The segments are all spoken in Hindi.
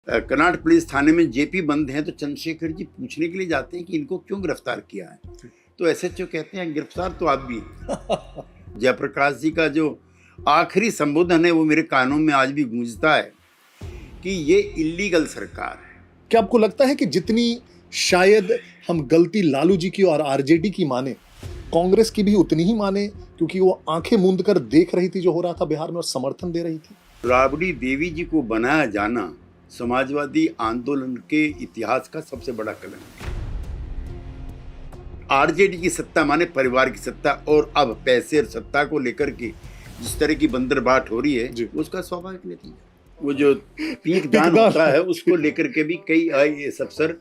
कनाट पुलिस थाने में जेपी बंद हैं तो चंद्रशेखर जी पूछने के लिए जाते हैं कि इनको क्यों गिरफ्तार किया है, तो एसएचओ कहते हैं गिरफ्तार तो आप भी हैं। जयप्रकाश जी का जो आखिरी संबोधन है वो मेरे कानों में आज भी गूंजता है कि ये इल्लीगल सरकार है। क्या आपको लगता है कि जितनी शायद हम गलती लालू जी की और आरजेडी की माने, कांग्रेस की भी उतनी ही माने, क्योंकि वो आंखें मूंद कर देख रही थी जो हो रहा था बिहार में और समर्थन दे रही थी? राबड़ी देवी जी को बनाया जाना समाजवादी आंदोलन के इतिहास का सबसे बड़ा कलंक है। आरजेडी की सत्ता माने परिवार की सत्ता, और अब पैसे और सत्ता को लेकर के जिस तरह की बंदरबाट हो रही है उसका स्वाभाविक नतीजा। वो जो पीक दान होता है उसको लेकर के भी कई आईएएस अफसर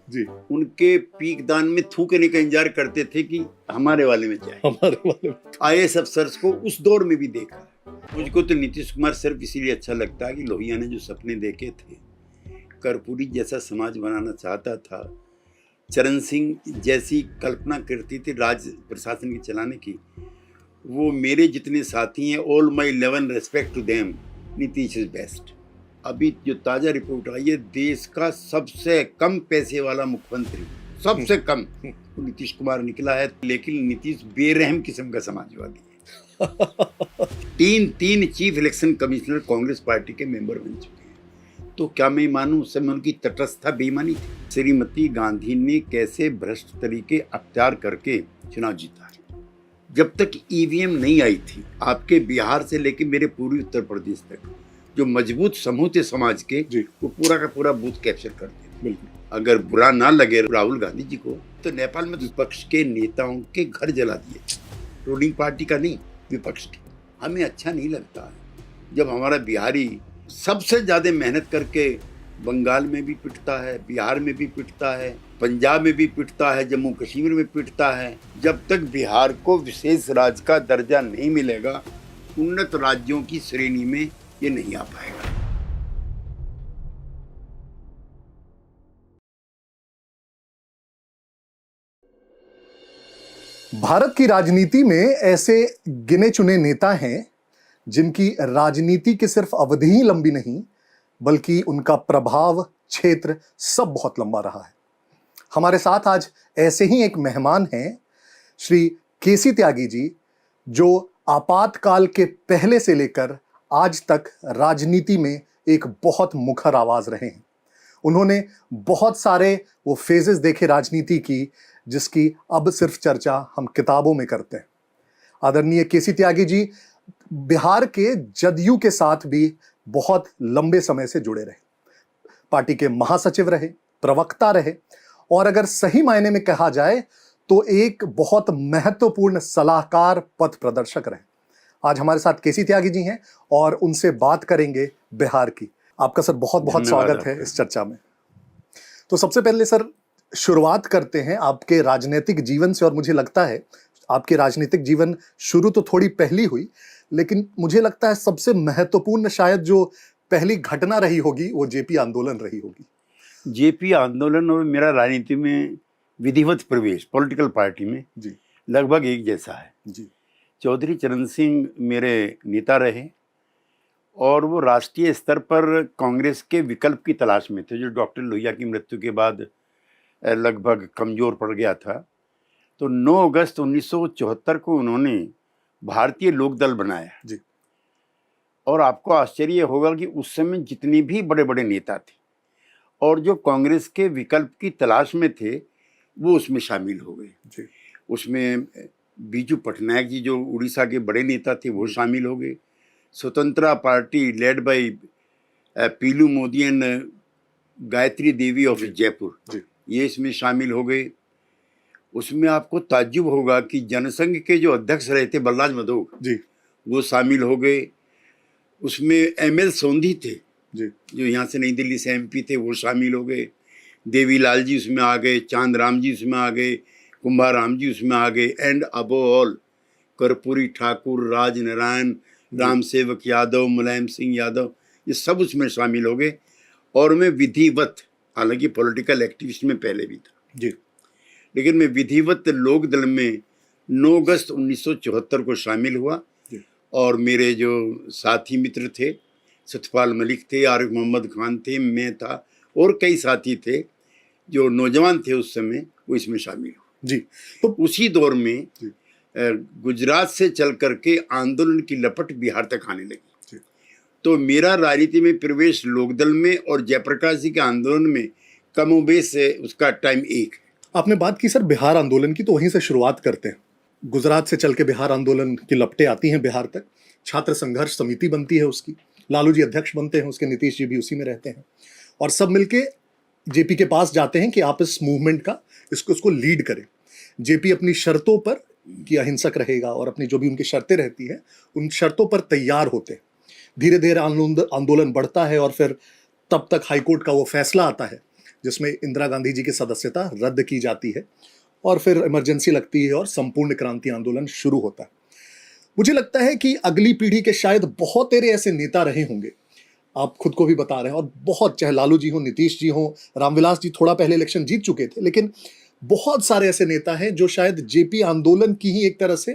उनके पीक दान में थूकने का इंतजार करते थे कि हमारे वाले में जाए। हमारे वाले आईएएस अफसर्स को उस दौर में भी देखा। मुझको तो नीतीश कुमार सिर्फ इसीलिए अच्छा लगता है कि लोहिया ने जो सपने देखे थे, कर्पूरी जैसा समाज बनाना चाहता था, चरण सिंह जैसी कल्पना करती थी राज्य प्रशासन के चलाने की, वो मेरे जितने साथी हैं, all my 11 respect to them, Nitish is best. अभी जो ताज़ा रिपोर्ट आई है, देश का सबसे कम पैसे वाला मुख्यमंत्री, सबसे कम नीतीश कुमार निकला है, लेकिन नीतीश बेरहम किस्म का समाजवादी है। तीन chief election commissioner Congress party के मेंबर बन चुके हैं। तो क्या मैं मानूं उस समय उनकी तटस्थता बेईमानी थी? श्रीमती गांधी ने कैसे भ्रष्ट तरीके अख्तियार करके चुनाव जीता है। जब तक ईवीएम नहीं आई थी, आपके बिहार से लेके मेरे पूर्वी उत्तर प्रदेश तक जो मजबूत समूह थे समाज के, वो पूरा का पूरा बूथ कैप्चर करते। अगर बुरा ना लगे राहुल गांधी जी को, तो नेपाल में विपक्ष के नेताओं के घर जला दिए, रूलिंग पार्टी का नहीं, विपक्ष के। हमें अच्छा नहीं लगता है जब हमारा बिहारी सबसे ज्यादा मेहनत करके बंगाल में भी पिटता है, बिहार में भी पिटता है, पंजाब में भी पिटता है, जम्मू कश्मीर में पिटता है। जब तक बिहार को विशेष राज्य का दर्जा नहीं मिलेगा, उन्नत राज्यों की श्रेणी में ये नहीं आ पाएगा। भारत की राजनीति में ऐसे गिने चुने नेता हैं जिनकी राजनीति की सिर्फ अवधि ही लंबी नहीं, बल्कि उनका प्रभाव क्षेत्र सब बहुत लंबा रहा है। हमारे साथ आज ऐसे ही एक मेहमान हैं, श्री केसी त्यागी जी, जो आपातकाल के पहले से लेकर आज तक राजनीति में एक बहुत मुखर आवाज रहे हैं। उन्होंने बहुत सारे वो फेजेस देखे राजनीति की, जिसकी अब सिर्फ चर्चा हम किताबों में करते हैं। आदरणीय केसी त्यागी जी बिहार के जदयू के साथ भी बहुत लंबे समय से जुड़े रहे, पार्टी के महासचिव रहे, प्रवक्ता रहे, और अगर सही मायने में कहा जाए तो एक बहुत महत्वपूर्ण सलाहकार, पथ प्रदर्शक रहे। आज हमारे साथ केसी त्यागी जी हैं और उनसे बात करेंगे बिहार की। आपका सर बहुत बहुत स्वागत है इस चर्चा में। तो सबसे पहले सर शुरुआत करते हैं आपके राजनीतिक जीवन से, और मुझे लगता है आपके राजनीतिक जीवन शुरू तो थोड़ी पहली हुई, लेकिन मुझे लगता है सबसे महत्वपूर्ण शायद जो पहली घटना रही होगी वो जेपी आंदोलन रही होगी। जेपी आंदोलन और मेरा राजनीति में विधिवत प्रवेश पॉलिटिकल पार्टी में जी लगभग एक जैसा है। जी चौधरी चरण सिंह मेरे नेता रहे और वो राष्ट्रीय स्तर पर कांग्रेस के विकल्प की तलाश में थे, जो डॉक्टर लोहिया की मृत्यु के बाद लगभग कमज़ोर पड़ गया था। तो 9 अगस्त 1974 को उन्होंने भारतीय लोकदल बनाया जी। और आपको आश्चर्य होगा कि उस समय जितने भी बड़े बड़े नेता थे और जो कांग्रेस के विकल्प की तलाश में थे, वो उसमें शामिल हो गए जी। उसमें बीजू पटनायक जी जो उड़ीसा के बड़े नेता थे वो शामिल हो गए। Swatantra party led by Piloo Modi and Gayatri Devi of Jaipur, ये इसमें शामिल हो गए। उसमें आपको ताज्जुब होगा कि जनसंघ के जो अध्यक्ष रहे थे बलराज मधोक जी, वो शामिल हो गए। उसमें एमएल सोंधी थे जी, जो यहाँ से नई दिल्ली से एमपी थे, वो शामिल हो गए। देवीलाल जी उसमें आ गए, चांद राम जी उसमें आ गए, कुंभाराम जी उसमें आ गए, and above all Karpoori Thakur, Raj Narayan, Ram Sevak Yadav, Mulayam Singh Yadav, ये सब उसमें शामिल हो गए। और मैं विधिवत, हालांकि पॉलिटिकल एक्टिविस्ट में पहले भी था जी, लेकिन मैं विधिवत लोक दल में 9 अगस्त 1974 को शामिल हुआ। और मेरे जो साथी मित्र थे, सतपाल मलिक थे, आरिफ मोहम्मद खान थे, मैं था और कई साथी थे जो नौजवान थे उस समय, वो इसमें शामिल हुए। जी, तो उसी दौर में गुजरात से चल करके आंदोलन की लपट बिहार तक आने लगी। तो मेरा राजनीति में प्रवेश लोकदल में और जयप्रकाश जी के आंदोलन में कमोबेश से उसका टाइम एक है। आपने बात की सर बिहार आंदोलन की, तो वहीं से शुरुआत करते हैं। गुजरात से चल के बिहार आंदोलन की लपटें आती हैं बिहार तक, छात्र संघर्ष समिति बनती है उसकी, लालू जी अध्यक्ष बनते हैं उसके, नीतीश जी भी उसी में रहते हैं, और सब मिलके जेपी के पास जाते हैं कि आप इस मूवमेंट का इसको लीड करें। जेपी अपनी शर्तों पर कि अहिंसक रहेगा और अपनी जो भी उनकी शर्तें रहती हैं उन शर्तों पर तैयार होते हैं। धीरे धीरे आंदोलन बढ़ता है और फिर तब तक हाईकोर्ट का वो फैसला आता है जिसमें इंदिरा गांधी जी की सदस्यता रद्द की जाती है और फिर इमरजेंसी लगती है और संपूर्ण क्रांति आंदोलन शुरू होता है। मुझे लगता है कि अगली पीढ़ी के शायद बहुत तेरे ऐसे नेता रहे होंगे, आप खुद को भी बता रहे हैं, और बहुत, चाहे लालू जी हो, नीतीश जी हो, रामविलास जी थोड़ा पहले इलेक्शन जीत चुके थे, लेकिन बहुत सारे ऐसे नेता हैं जो शायद जेपी आंदोलन की ही एक तरह से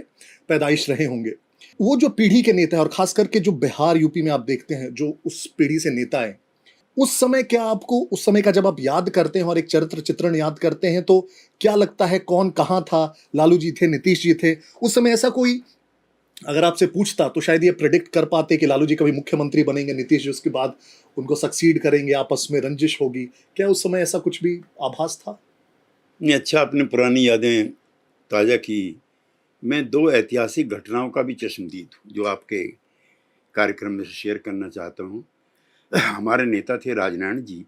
पैदाइश रहे होंगे। वो जो पीढ़ी के नेता हैं, और खास करके जो बिहार यूपी में आप देखते हैं जो उस पीढ़ी से नेता हैं, उस समय क्या आपको, उस समय का जब आप याद करते हैं और एक चरित्र चित्रण याद करते हैं, तो क्या लगता है कौन कहाँ था? लालू जी थे, नीतीश जी थे उस समय? ऐसा कोई अगर आपसे पूछता तो शायद ये प्रेडिक्ट कर पाते कि लालू जी कभी मुख्यमंत्री बनेंगे, नीतीश जी उसके बाद उनको सक्सीड करेंगे, आपस में रंजिश होगी? क्या उस समय ऐसा कुछ भी आभास था? नहीं, अच्छा आपने पुरानी यादें ताज़ा की। मैं दो ऐतिहासिक घटनाओं का भी चश्मदीद हूँ जो आपके कार्यक्रम में शेयर करना चाहता हूँ। हमारे नेता थे राजनारायण जी।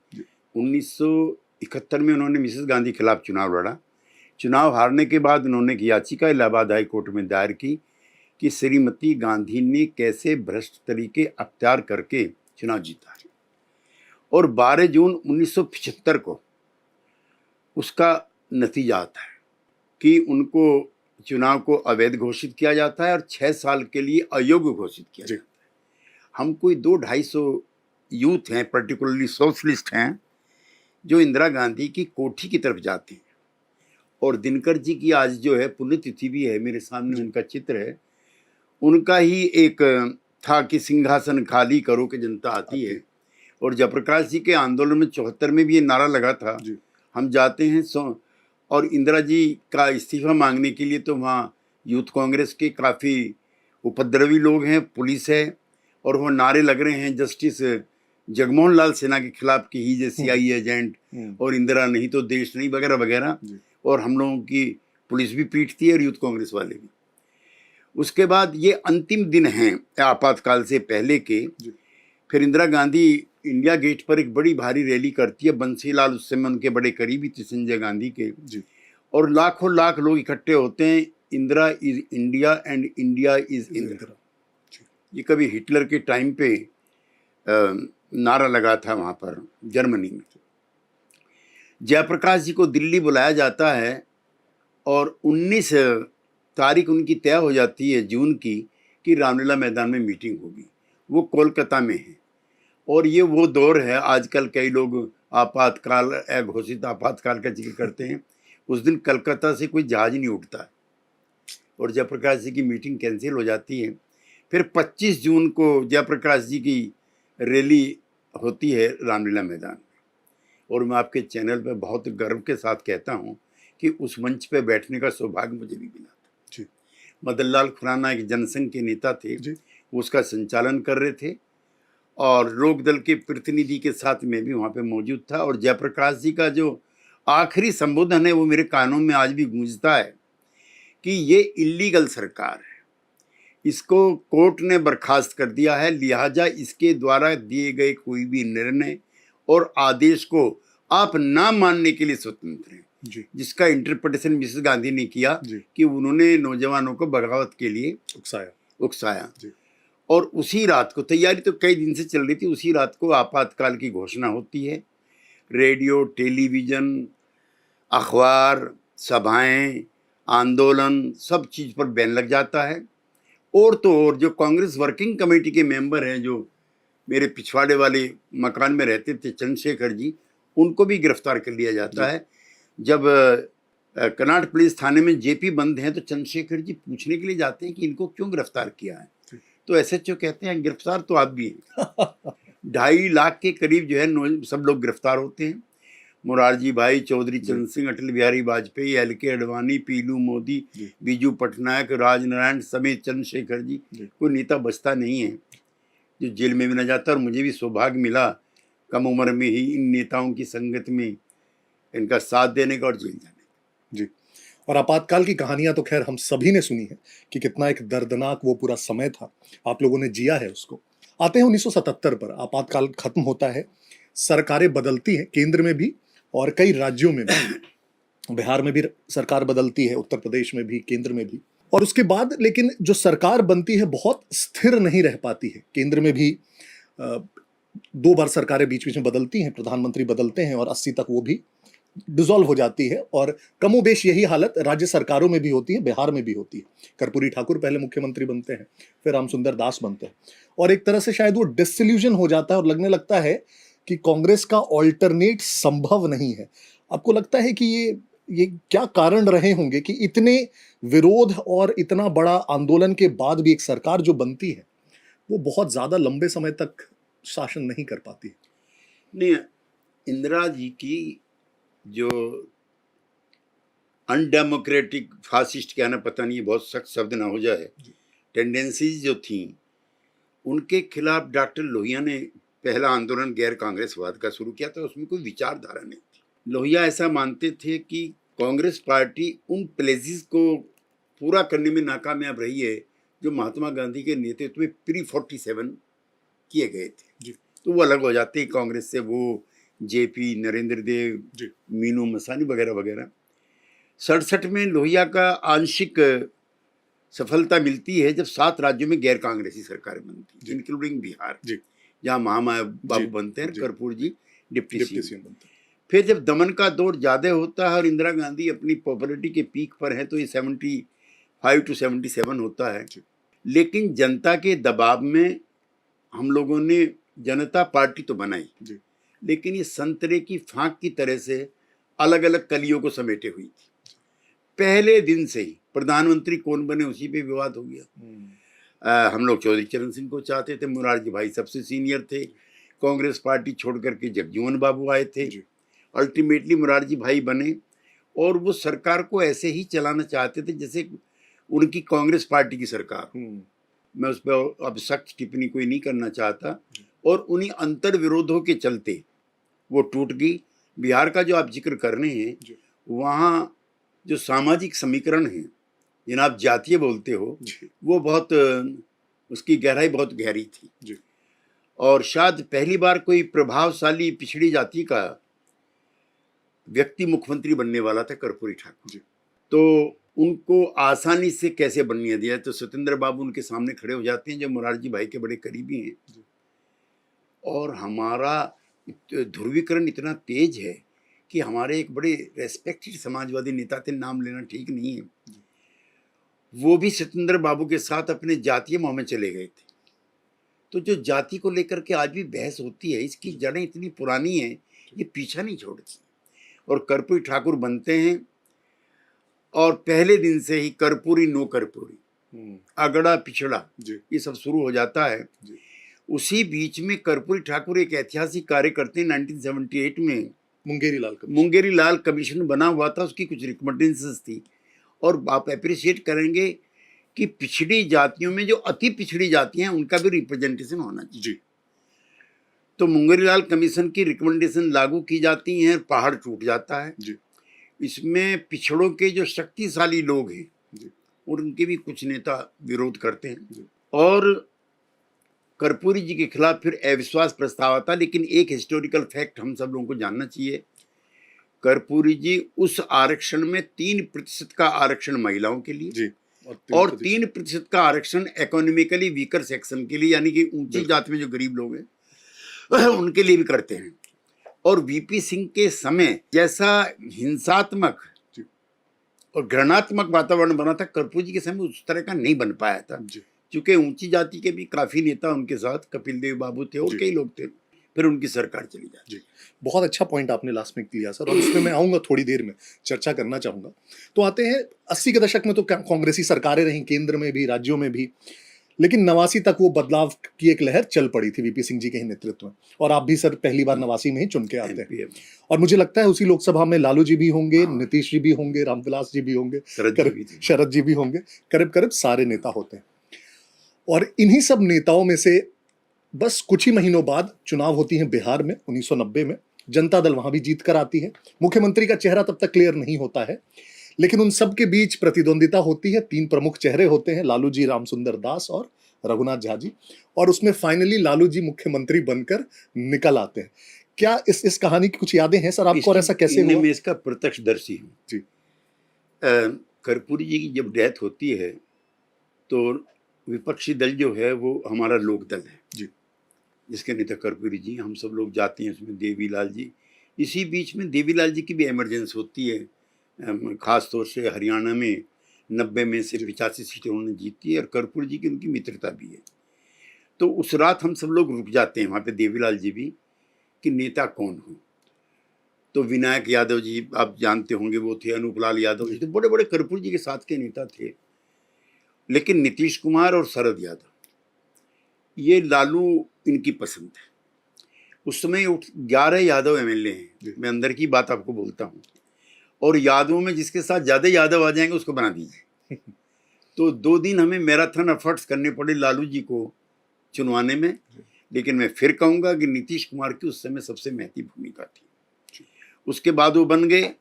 1971 में उन्होंने मिसेस गांधी के खिलाफ चुनाव लड़ा। चुनाव हारने के बाद उन्होंने एक याचिका इलाहाबाद हाई कोर्ट में दायर की कि श्रीमती गांधी ने कैसे भ्रष्ट तरीके अख्तियार करके चुनाव जीता है, और 12 जून 1975 को उसका नतीजा आता है कि उनको चुनाव को अवैध घोषित किया जाता है और 6 साल के लिए अयोग्य घोषित किया जाता है। हम कोई 200-250 यूथ हैं, पर्टिकुलरली सोशलिस्ट हैं, जो इंदिरा गांधी की कोठी की तरफ जाते हैं। और दिनकर जी की आज जो है पुण्यतिथि भी है, मेरे सामने उनका चित्र है। उनका ही एक था कि सिंहासन खाली करो कि जनता आती है। और जयप्रकाश जी के आंदोलन में 74 में भी ये नारा लगा था, हम जाते हैं और इंदिरा जी का इस्तीफा मांगने के लिए तो वहाँ यूथ कांग्रेस के काफ़ी उपद्रवी लोग हैं, पुलिस है, और वो नारे लग रहे हैं जस्टिस जगमोहन लाल सिन्हा के खिलाफ कि ही जे CIA एजेंट, और इंदिरा नहीं तो देश नहीं, वगैरह वगैरह। और हम लोगों की पुलिस भी पीटती है और यूथ कांग्रेस वाले भी। उसके बाद ये अंतिम दिन हैं आपातकाल से पहले के। फिर इंदिरा गांधी इंडिया गेट पर एक बड़ी भारी रैली करती है। बंसीलाल उस समय उनके बड़े करीबी थे, संजय गांधी के, और लाखों लाख लोग इकट्ठे होते हैं। Indira is India and India is Indira. ये कभी हिटलर के टाइम पे नारा लगा था वहाँ पर जर्मनी में। जयप्रकाश जी को दिल्ली बुलाया जाता है और 19 तारीख उनकी तय हो जाती है जून की कि रामलीला मैदान में मीटिंग होगी। वो कोलकाता में है। और ये वो दौर है, आजकल कई लोग आपातकाल, अघोषित आपातकाल का जिक्र करते हैं। उस दिन कलकत्ता से कोई जहाज नहीं उठता है और जयप्रकाश जी की मीटिंग कैंसिल हो जाती है। फिर 25 जून को जयप्रकाश जी की रैली होती है रामलीला मैदान में। और मैं आपके चैनल पर बहुत गर्व के साथ कहता हूँ कि उस मंच पर बैठने का सौभाग्य मुझे भी मिला था। मदन लाल खुराना एक जनसंघ के नेता थे, वो उसका संचालन कर रहे थे, और लोकदल के प्रतिनिधि के साथ मैं भी वहाँ पे मौजूद था। और जयप्रकाश जी का जो आखिरी संबोधन है वो मेरे कानों में आज भी गूंजता है कि ये इल्लीगल सरकार है, इसको कोर्ट ने बर्खास्त कर दिया है, लिहाजा इसके द्वारा दिए गए कोई भी निर्णय और आदेश को आप ना मानने के लिए स्वतंत्र हैं। जिसका इंटरप्रिटेशन मिसेस गांधी ने किया कि उन्होंने नौजवानों को बगावत के लिए उकसाया। और उसी रात को, तैयारी तो कई दिन से चल रही थी, उसी रात को आपातकाल की घोषणा होती है। रेडियो, टेलीविज़न, अखबार, सभाएं, आंदोलन, सब चीज़ पर बैन लग जाता है। और तो और जो कांग्रेस वर्किंग कमेटी के मेंबर हैं, जो मेरे पिछवाड़े वाले मकान में रहते थे, चंद्रशेखर जी, उनको भी गिरफ्तार कर लिया जाता है। जब कनाट पुलिस थाने में जेपी बंद हैं तो चंद्रशेखर जी पूछने के लिए जाते हैं कि इनको क्यों गिरफ्तार किया है, तो SHO कहते हैं गिरफ्तार तो आप भी हैं। 2.5 लाख के करीब जो है सब लोग गिरफ्तार होते हैं। मोरारजी भाई, चौधरी चरण सिंह, अटल बिहारी वाजपेयी, LK अडवाणी, पीलू मोदी, बीजू पटनायक, राजनारायण समेत चंद्रशेखर जी, कोई नेता बचता नहीं है जो जेल में भी न जाता। और मुझे भी सौभाग्य मिला कम उम्र में ही इन नेताओं की संगत में इनका साथ देने का और जेल जाने का। जी। और आपातकाल की कहानियां तो खैर हम सभी ने सुनी है कि कितना एक दर्दनाक वो पूरा समय था, आप लोगों ने जिया है उसको। आते हैं 1977 पर, आपातकाल खत्म होता है, सरकारें बदलती हैं केंद्र में भी और कई राज्यों में भी। बिहार में भी सरकार बदलती है, उत्तर प्रदेश में भी, केंद्र में भी। और उसके बाद लेकिन जो सरकार बनती है बहुत स्थिर नहीं रह पाती है। केंद्र में भी 2 बार सरकारें बीच बीच में बदलती हैं, प्रधानमंत्री बदलते हैं और 80 तक वो भी डिसॉल्व हो जाती है। और कमोबेश यही हालत राज्य सरकारों में भी होती है, बिहार में भी होती है। कर्पूरी ठाकुर पहले मुख्यमंत्री बनते हैं, फिर रामसुंदर दास बनते हैं, और एक तरह से शायद वो डिसइल्यूजन हो जाता है और लगने लगता है कि कांग्रेस का ऑल्टरनेट संभव नहीं है। आपको लगता है कि ये क्या कारण रहे होंगे कि इतने विरोध और इतना बड़ा आंदोलन के बाद भी एक सरकार जो बनती है वो बहुत ज्यादा लंबे समय तक शासन नहीं कर पाती? नहीं, इंदिरा जी की जो अनडेमोक्रेटिक, फासिस्ट कहना पता नहीं, बहुत सख्त शब्द ना हो जाए, टेंडेंसीज जो थी उनके खिलाफ डॉक्टर लोहिया ने पहला आंदोलन गैर कांग्रेसवाद का शुरू किया था। उसमें कोई विचारधारा नहीं थी। लोहिया ऐसा मानते थे कि कांग्रेस पार्टी उन प्लेजेस को पूरा करने में नाकामयाब रही है जो महात्मा गांधी के नेतृत्व में प्री-47 किए गए थे। तो वो अलग हो जाते हैं कांग्रेस से, वो JP नरेंद्र देव, मीनू मसानी वगैरह वगैरह। 67 में लोहिया का आंशिक सफलता मिलती है जब 7 राज्यों में गैर कांग्रेसी सरकार बनती है, इंक्लूडिंग बिहार, जहाँ महामाया बाबू बनते हैं, कर्पूर जी डिप्टी सीएम बनते हैं। फिर जब दमन का दौर ज़्यादा होता है और इंदिरा गांधी अपनी पॉपुलरिटी के पीक पर है तो ये 75 to 77 होता है। लेकिन जनता के दबाव में हम लोगों ने जनता पार्टी तो बनाई, लेकिन ये संतरे की फांक की तरह से अलग अलग कलियों को समेटे हुई थी। पहले दिन से ही प्रधानमंत्री कौन बने उसी पे विवाद हो गया। हम लोग चौधरी चरण सिंह को चाहते थे, मोरारजी भाई सबसे सीनियर थे, कांग्रेस पार्टी छोड़ करके जगजीवन बाबू आए थे, अल्टीमेटली मोरारजी भाई बने और वो सरकार को ऐसे ही चलाना चाहते थे जैसे उनकी कांग्रेस पार्टी की सरकार। मैं उस पर अब सख्त टिप्पणी कोई नहीं करना चाहता। और उन्हीं अंतर विरोधों के चलते वो टूट गई। बिहार का जो आप जिक्र कर रहे हैं, वहाँ जो सामाजिक समीकरण है जिन्हें आप जातीय बोलते हो, वो बहुत, उसकी गहराई बहुत गहरी थी। और शायद पहली बार कोई प्रभावशाली पिछड़ी जाति का व्यक्ति मुख्यमंत्री बनने वाला था कर्पूरी ठाकुर। तो उनको आसानी से कैसे बनने दिया, तो सत्येंद्र बाबू उनके सामने खड़े हो जाते हैं जो मोरारजी भाई के बड़े करीबी हैं। और हमारा ध्रुवीकरण इतना तेज है कि हमारे एक बड़े रेस्पेक्टेड समाजवादी नेता थे, नाम लेना ठीक नहीं है, वो भी सत्येंद्र बाबू के साथ अपने जातीय मोह में चले गए थे। तो जो जाति को लेकर के आज भी बहस होती है, इसकी जड़ें इतनी पुरानी हैं, ये पीछा नहीं छोड़ती। और कर्पूरी ठाकुर बनते हैं और पहले दिन से ही कर्पूरी नो कर्पूरी, अगड़ा पिछड़ा, ये सब शुरू हो जाता है। उसी बीच में कर्पूरी ठाकुर एक ऐतिहासिक कार्य करते हैं। 1978 में मुंगेरी लाल कमीशन बना हुआ था, उसकी कुछ रिकमेंडेशंस थी। और आप अप्रिशिएट करेंगे कि पिछड़ी जातियों में जो अति पिछड़ी जातियां हैं उनका भी रिप्रेजेंटेशन होना चाहिए। तो मुंगेरी लाल कमीशन की रिकमेंडेशन लागू की जाती हैं, पहाड़ टूट जाता है। इसमें पिछड़ों के जो शक्तिशाली लोग हैं और उनके भी कुछ नेता विरोध करते हैं और कर्पूरी जी के खिलाफ फिर अविश्वास प्रस्ताव आता। लेकिन एक हिस्टोरिकल फैक्ट हम सब लोगों को जानना चाहिए, कर्पूरी जी उस आरक्षण में 3% का आरक्षण महिलाओं के लिए और 3% का आरक्षण इकोनॉमिकली वीकर सेक्शन के लिए, यानी कि ऊंची जाति में जो गरीब लोग हैं उनके लिए भी करते हैं। और VP सिंह के समय जैसा हिंसात्मक और घृणात्मक वातावरण बना था, कर्पूरी जी के समय उस तरह का नहीं बन पाया था, क्योंकि ऊंची जाति के भी काफी नेता उनके साथ, कपिल देव बाबू थे और कई लोग थे। फिर उनकी सरकार चली जाती। बहुत अच्छा पॉइंट आपने लास्ट में लिया सर, और उसमें मैं आऊंगा थोड़ी देर में, चर्चा करना चाहूंगा। तो आते हैं 80 के दशक में, तो कांग्रेसी सरकारें रहीं केंद्र में भी, राज्यों में भी, लेकिन 89 तक वो बदलाव की एक लहर चल पड़ी थी वीपी सिंह जी के ही नेतृत्व में, और आप भी सर पहली बार 89 में ही चुन के आते हैं। एमपी और मुझे लगता है उसी लोकसभा में लालू जी भी होंगे, नीतीश जी भी होंगे, रामविलास जी भी होंगे, शरद जी भी होंगे, करीब करीब सारे नेता होते हैं। और इन्हीं सब नेताओं में से बस कुछ ही महीनों बाद चुनाव होती है बिहार में 1990 में। जनता दल वहां भी जीत कर आती है। मुख्यमंत्री का चेहरा तब तक क्लियर नहीं होता है, लेकिन उन सब के बीच प्रतिद्वंदिता होती है। 3 प्रमुख चेहरे होते हैं, लालू जी, रामसुंदर दास और रघुनाथ झा जी, और उसमें फाइनली लालू जी मुख्यमंत्री बनकर निकल आते हैं। क्या इस कहानी की कुछ यादें हैं सर आपको, और ऐसा कैसे हुआ? मैं इसका प्रत्यक्षदर्शी हूँ जी। कर्पूरी जी की जब डेथ होती है तो विपक्षी दल जो है वो हमारा लोक दल है जी, जिसके नेता कर्पूरी जी, हम सब लोग जाते हैं उसमें, देवीलाल जी। इसी बीच में देवीलाल जी की भी इमरजेंसी होती है, खास तौर से हरियाणा में 90 में से 85 सीटें उन्होंने जीती है, और कर्पूरी जी की उनकी मित्रता भी है। तो उस रात हम सब लोग रुक जाते हैं वहाँ पे, देवीलाल जी भी, कि नेता कौन हो। तो विनायक यादव जी आप जानते होंगे, वो थे, अनूपलाल यादव जी, तो बड़े बड़े कर्पूरी जी के साथ के नेता थे। लेकिन नीतीश कुमार और शरद यादव, ये लालू इनकी पसंद है। उस समय 11 यादव एमएलए हैं, मैं अंदर की बात आपको बोलता हूँ, और यादवों में जिसके साथ ज़्यादा यादव आ जाएंगे उसको बना दीजिए। तो 2 दिन हमें मैराथन एफर्ट्स करने पड़े लालू जी को चुनवाने में। लेकिन मैं फिर कहूँगा कि नीतीश कुमार की उस समय सबसे महती भूमिका थी। उसके बाद वो बन गए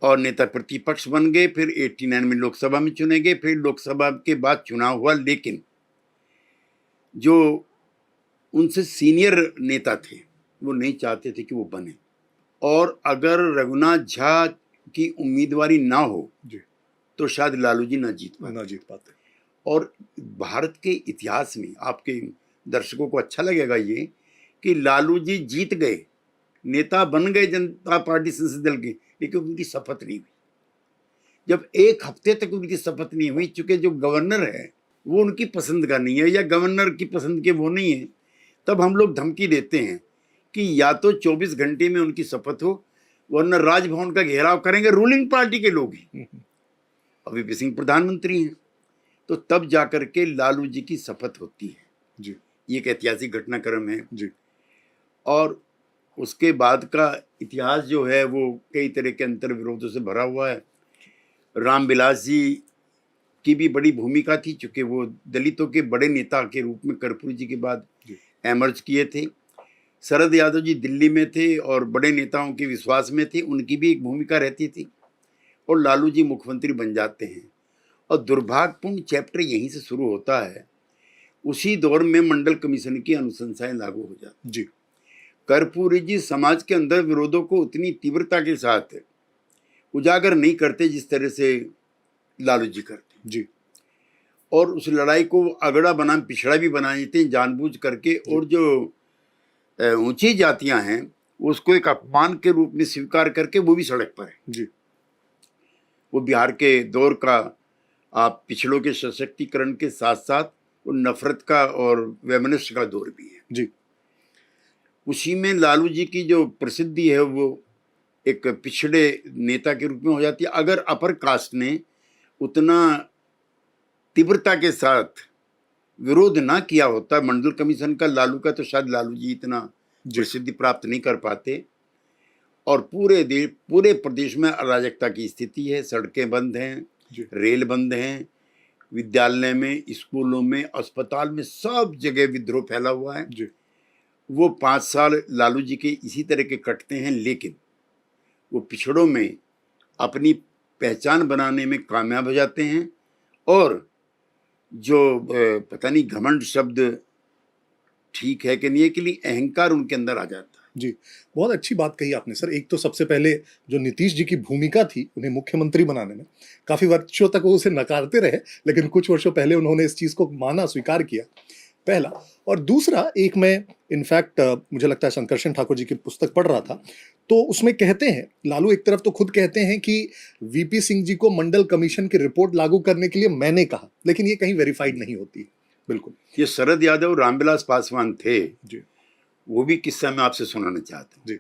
और नेता प्रतिपक्ष बन गए, फिर 89 में लोकसभा में चुने गए, फिर लोकसभा के बाद चुनाव हुआ। लेकिन जो उनसे सीनियर नेता थे वो नहीं चाहते थे कि वो बने, और अगर रघुनाथ झा की उम्मीदवारी ना हो जी, तो शायद लालू जी ना जीत पाते। और भारत के इतिहास में आपके दर्शकों को अच्छा लगेगा ये कि लालू जी जीत गए, नेता बन गए जनता पार्टी संसदीय दल के, लेकिन उनकी शपथ नहीं हुई। जब 1 हफ्ते तक उनकी शपथ नहीं हुई, चूंकि जो गवर्नर है वो उनकी पसंद का नहीं है या गवर्नर की पसंद के वो नहीं है, तब हम लोग धमकी देते हैं कि या तो 24 घंटे में उनकी शपथ हो, वरना राजभवन का घेराव करेंगे रूलिंग पार्टी के लोग ही। अभी वीपी सिंह प्रधानमंत्री हैं, तो तब जाकर के लालू जी की शपथ होती है जी। ये एक ऐतिहासिक घटनाक्रम है जी। और उसके बाद का इतिहास जो है वो कई तरह के अंतर विरोधों से भरा हुआ है। रामविलास जी की भी बड़ी भूमिका थी, चूंकि वो दलितों के बड़े नेता के रूप में कर्पूरी जी के बाद एमर्ज किए थे। शरद यादव जी दिल्ली में थे और बड़े नेताओं के विश्वास में थे, उनकी भी एक भूमिका रहती थी, और लालू जी मुख्यमंत्री बन जाते हैं। और दुर्भाग्यपूर्ण चैप्टर यहीं से शुरू होता है। उसी दौर में मंडल कमीशन की अनुशंसाएं लागू हो जाती जी। कर्पूरी जी समाज के अंदर विरोधों को उतनी तीव्रता के साथ उजागर नहीं करते जिस तरह से लालू जी करते जी। और उस लड़ाई को अगड़ा बना पिछड़ा भी बना देते हैं जानबूझ करके। और जो ऊंची जातियां हैं उसको एक अपमान के रूप में स्वीकार करके वो भी सड़क पर है जी। वो बिहार के दौर का आप पिछड़ों के सशक्तिकरण के साथ साथ वो नफरत का और वैमनस्य का दौर भी है जी। उसी में लालू जी की जो प्रसिद्धि है वो एक पिछड़े नेता के रूप में हो जाती है। अगर अपर कास्ट ने उतना तीव्रता के साथ विरोध ना किया होता मंडल कमीशन का लालू का, तो शायद लालू जी इतना प्रसिद्धि प्राप्त नहीं कर पाते। और पूरे प्रदेश में अराजकता की स्थिति है, सड़कें बंद हैं, रेल बंद हैं, विद्यालय में, स्कूलों में, अस्पताल में, सब जगह विद्रोह फैला हुआ है जी। वो 5 साल लालू जी के इसी तरह के कटते हैं, लेकिन वो पिछड़ों में अपनी पहचान बनाने में कामयाब हो जाते हैं। और जो पता नहीं घमंड शब्द ठीक है कि नहीं है, के लिए अहंकार उनके अंदर आ जाता है जी। बहुत अच्छी बात कही आपने सर। एक तो सबसे पहले जो नीतीश जी की भूमिका थी उन्हें मुख्यमंत्री बनाने में, काफी वर्षों तक वो उसे नकारते रहे, लेकिन कुछ वर्षों पहले उन्होंने इस चीज को माना, स्वीकार किया, पहला। और दूसरा, एक मैं इनफैक्ट मुझे लगता है शंकरशन ठाकुर जी की पुस्तक पढ़ रहा था, तो उसमें कहते हैं, लालू एक तरफ तो खुद कहते हैं कि वीपी सिंह जी को मंडल कमीशन की रिपोर्ट लागू करने के लिए मैंने कहा, लेकिन ये कहीं वेरीफाइड नहीं होती। बिल्कुल। ये शरद यादव, रामविलास पासवान थे जी। वो भी किस्सा मैं आपसे सुनाना चाहता हूँ जी।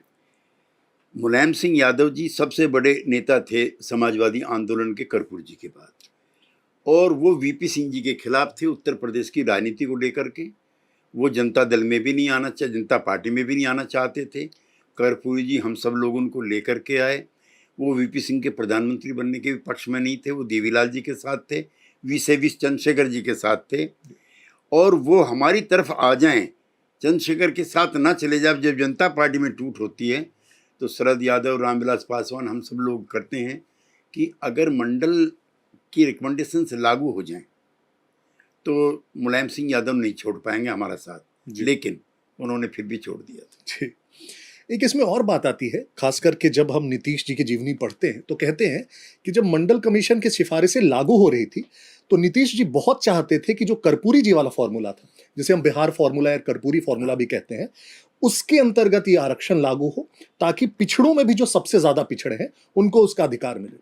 मुलायम सिंह यादव जी सबसे बड़े नेता थे समाजवादी आंदोलन के कर्पूरी जी के बाद। और वो वीपी सिंह जी के खिलाफ थे उत्तर प्रदेश की राजनीति को लेकर के। वो जनता दल में भी नहीं आना जनता पार्टी में भी नहीं आना चाहते थे। कर्पूरी जी हम सब लोग उनको लेकर के आए। वो वीपी सिंह के प्रधानमंत्री बनने के पक्ष में नहीं थे, वो देवीलाल जी के साथ थे, वी चंद्रशेखर जी के साथ थे। और वो हमारी तरफ आ जाएं, चंद्रशेखर के साथ ना चले जाए। जब जनता पार्टी में टूट होती है तो शरद यादव, रामविलास पासवान, हम सब लोग करते हैं कि अगर मंडल की रिकमेंडेशन से लागू हो जाएं तो मुलायम सिंह यादव नहीं छोड़ पाएंगे हमारा साथ, लेकिन उन्होंने फिर भी छोड़ दिया था। जी। एक इसमें और बात आती है, खास करके जब हम नीतीश जी की जीवनी पढ़ते हैं तो कहते हैं कि जब मंडल कमीशन की सिफारिशें लागू हो रही थी तो नीतीश जी बहुत चाहते थे कि जो कर्पूरी जी वाला फॉर्मूला था, जिसे हम बिहार फॉर्मूला या कर्पूरी फॉर्मूला भी कहते हैं, उसके अंतर्गत ये आरक्षण लागू हो ताकि पिछड़ों में भी जो सबसे ज्यादा पिछड़े हैं उनको उसका अधिकार मिले।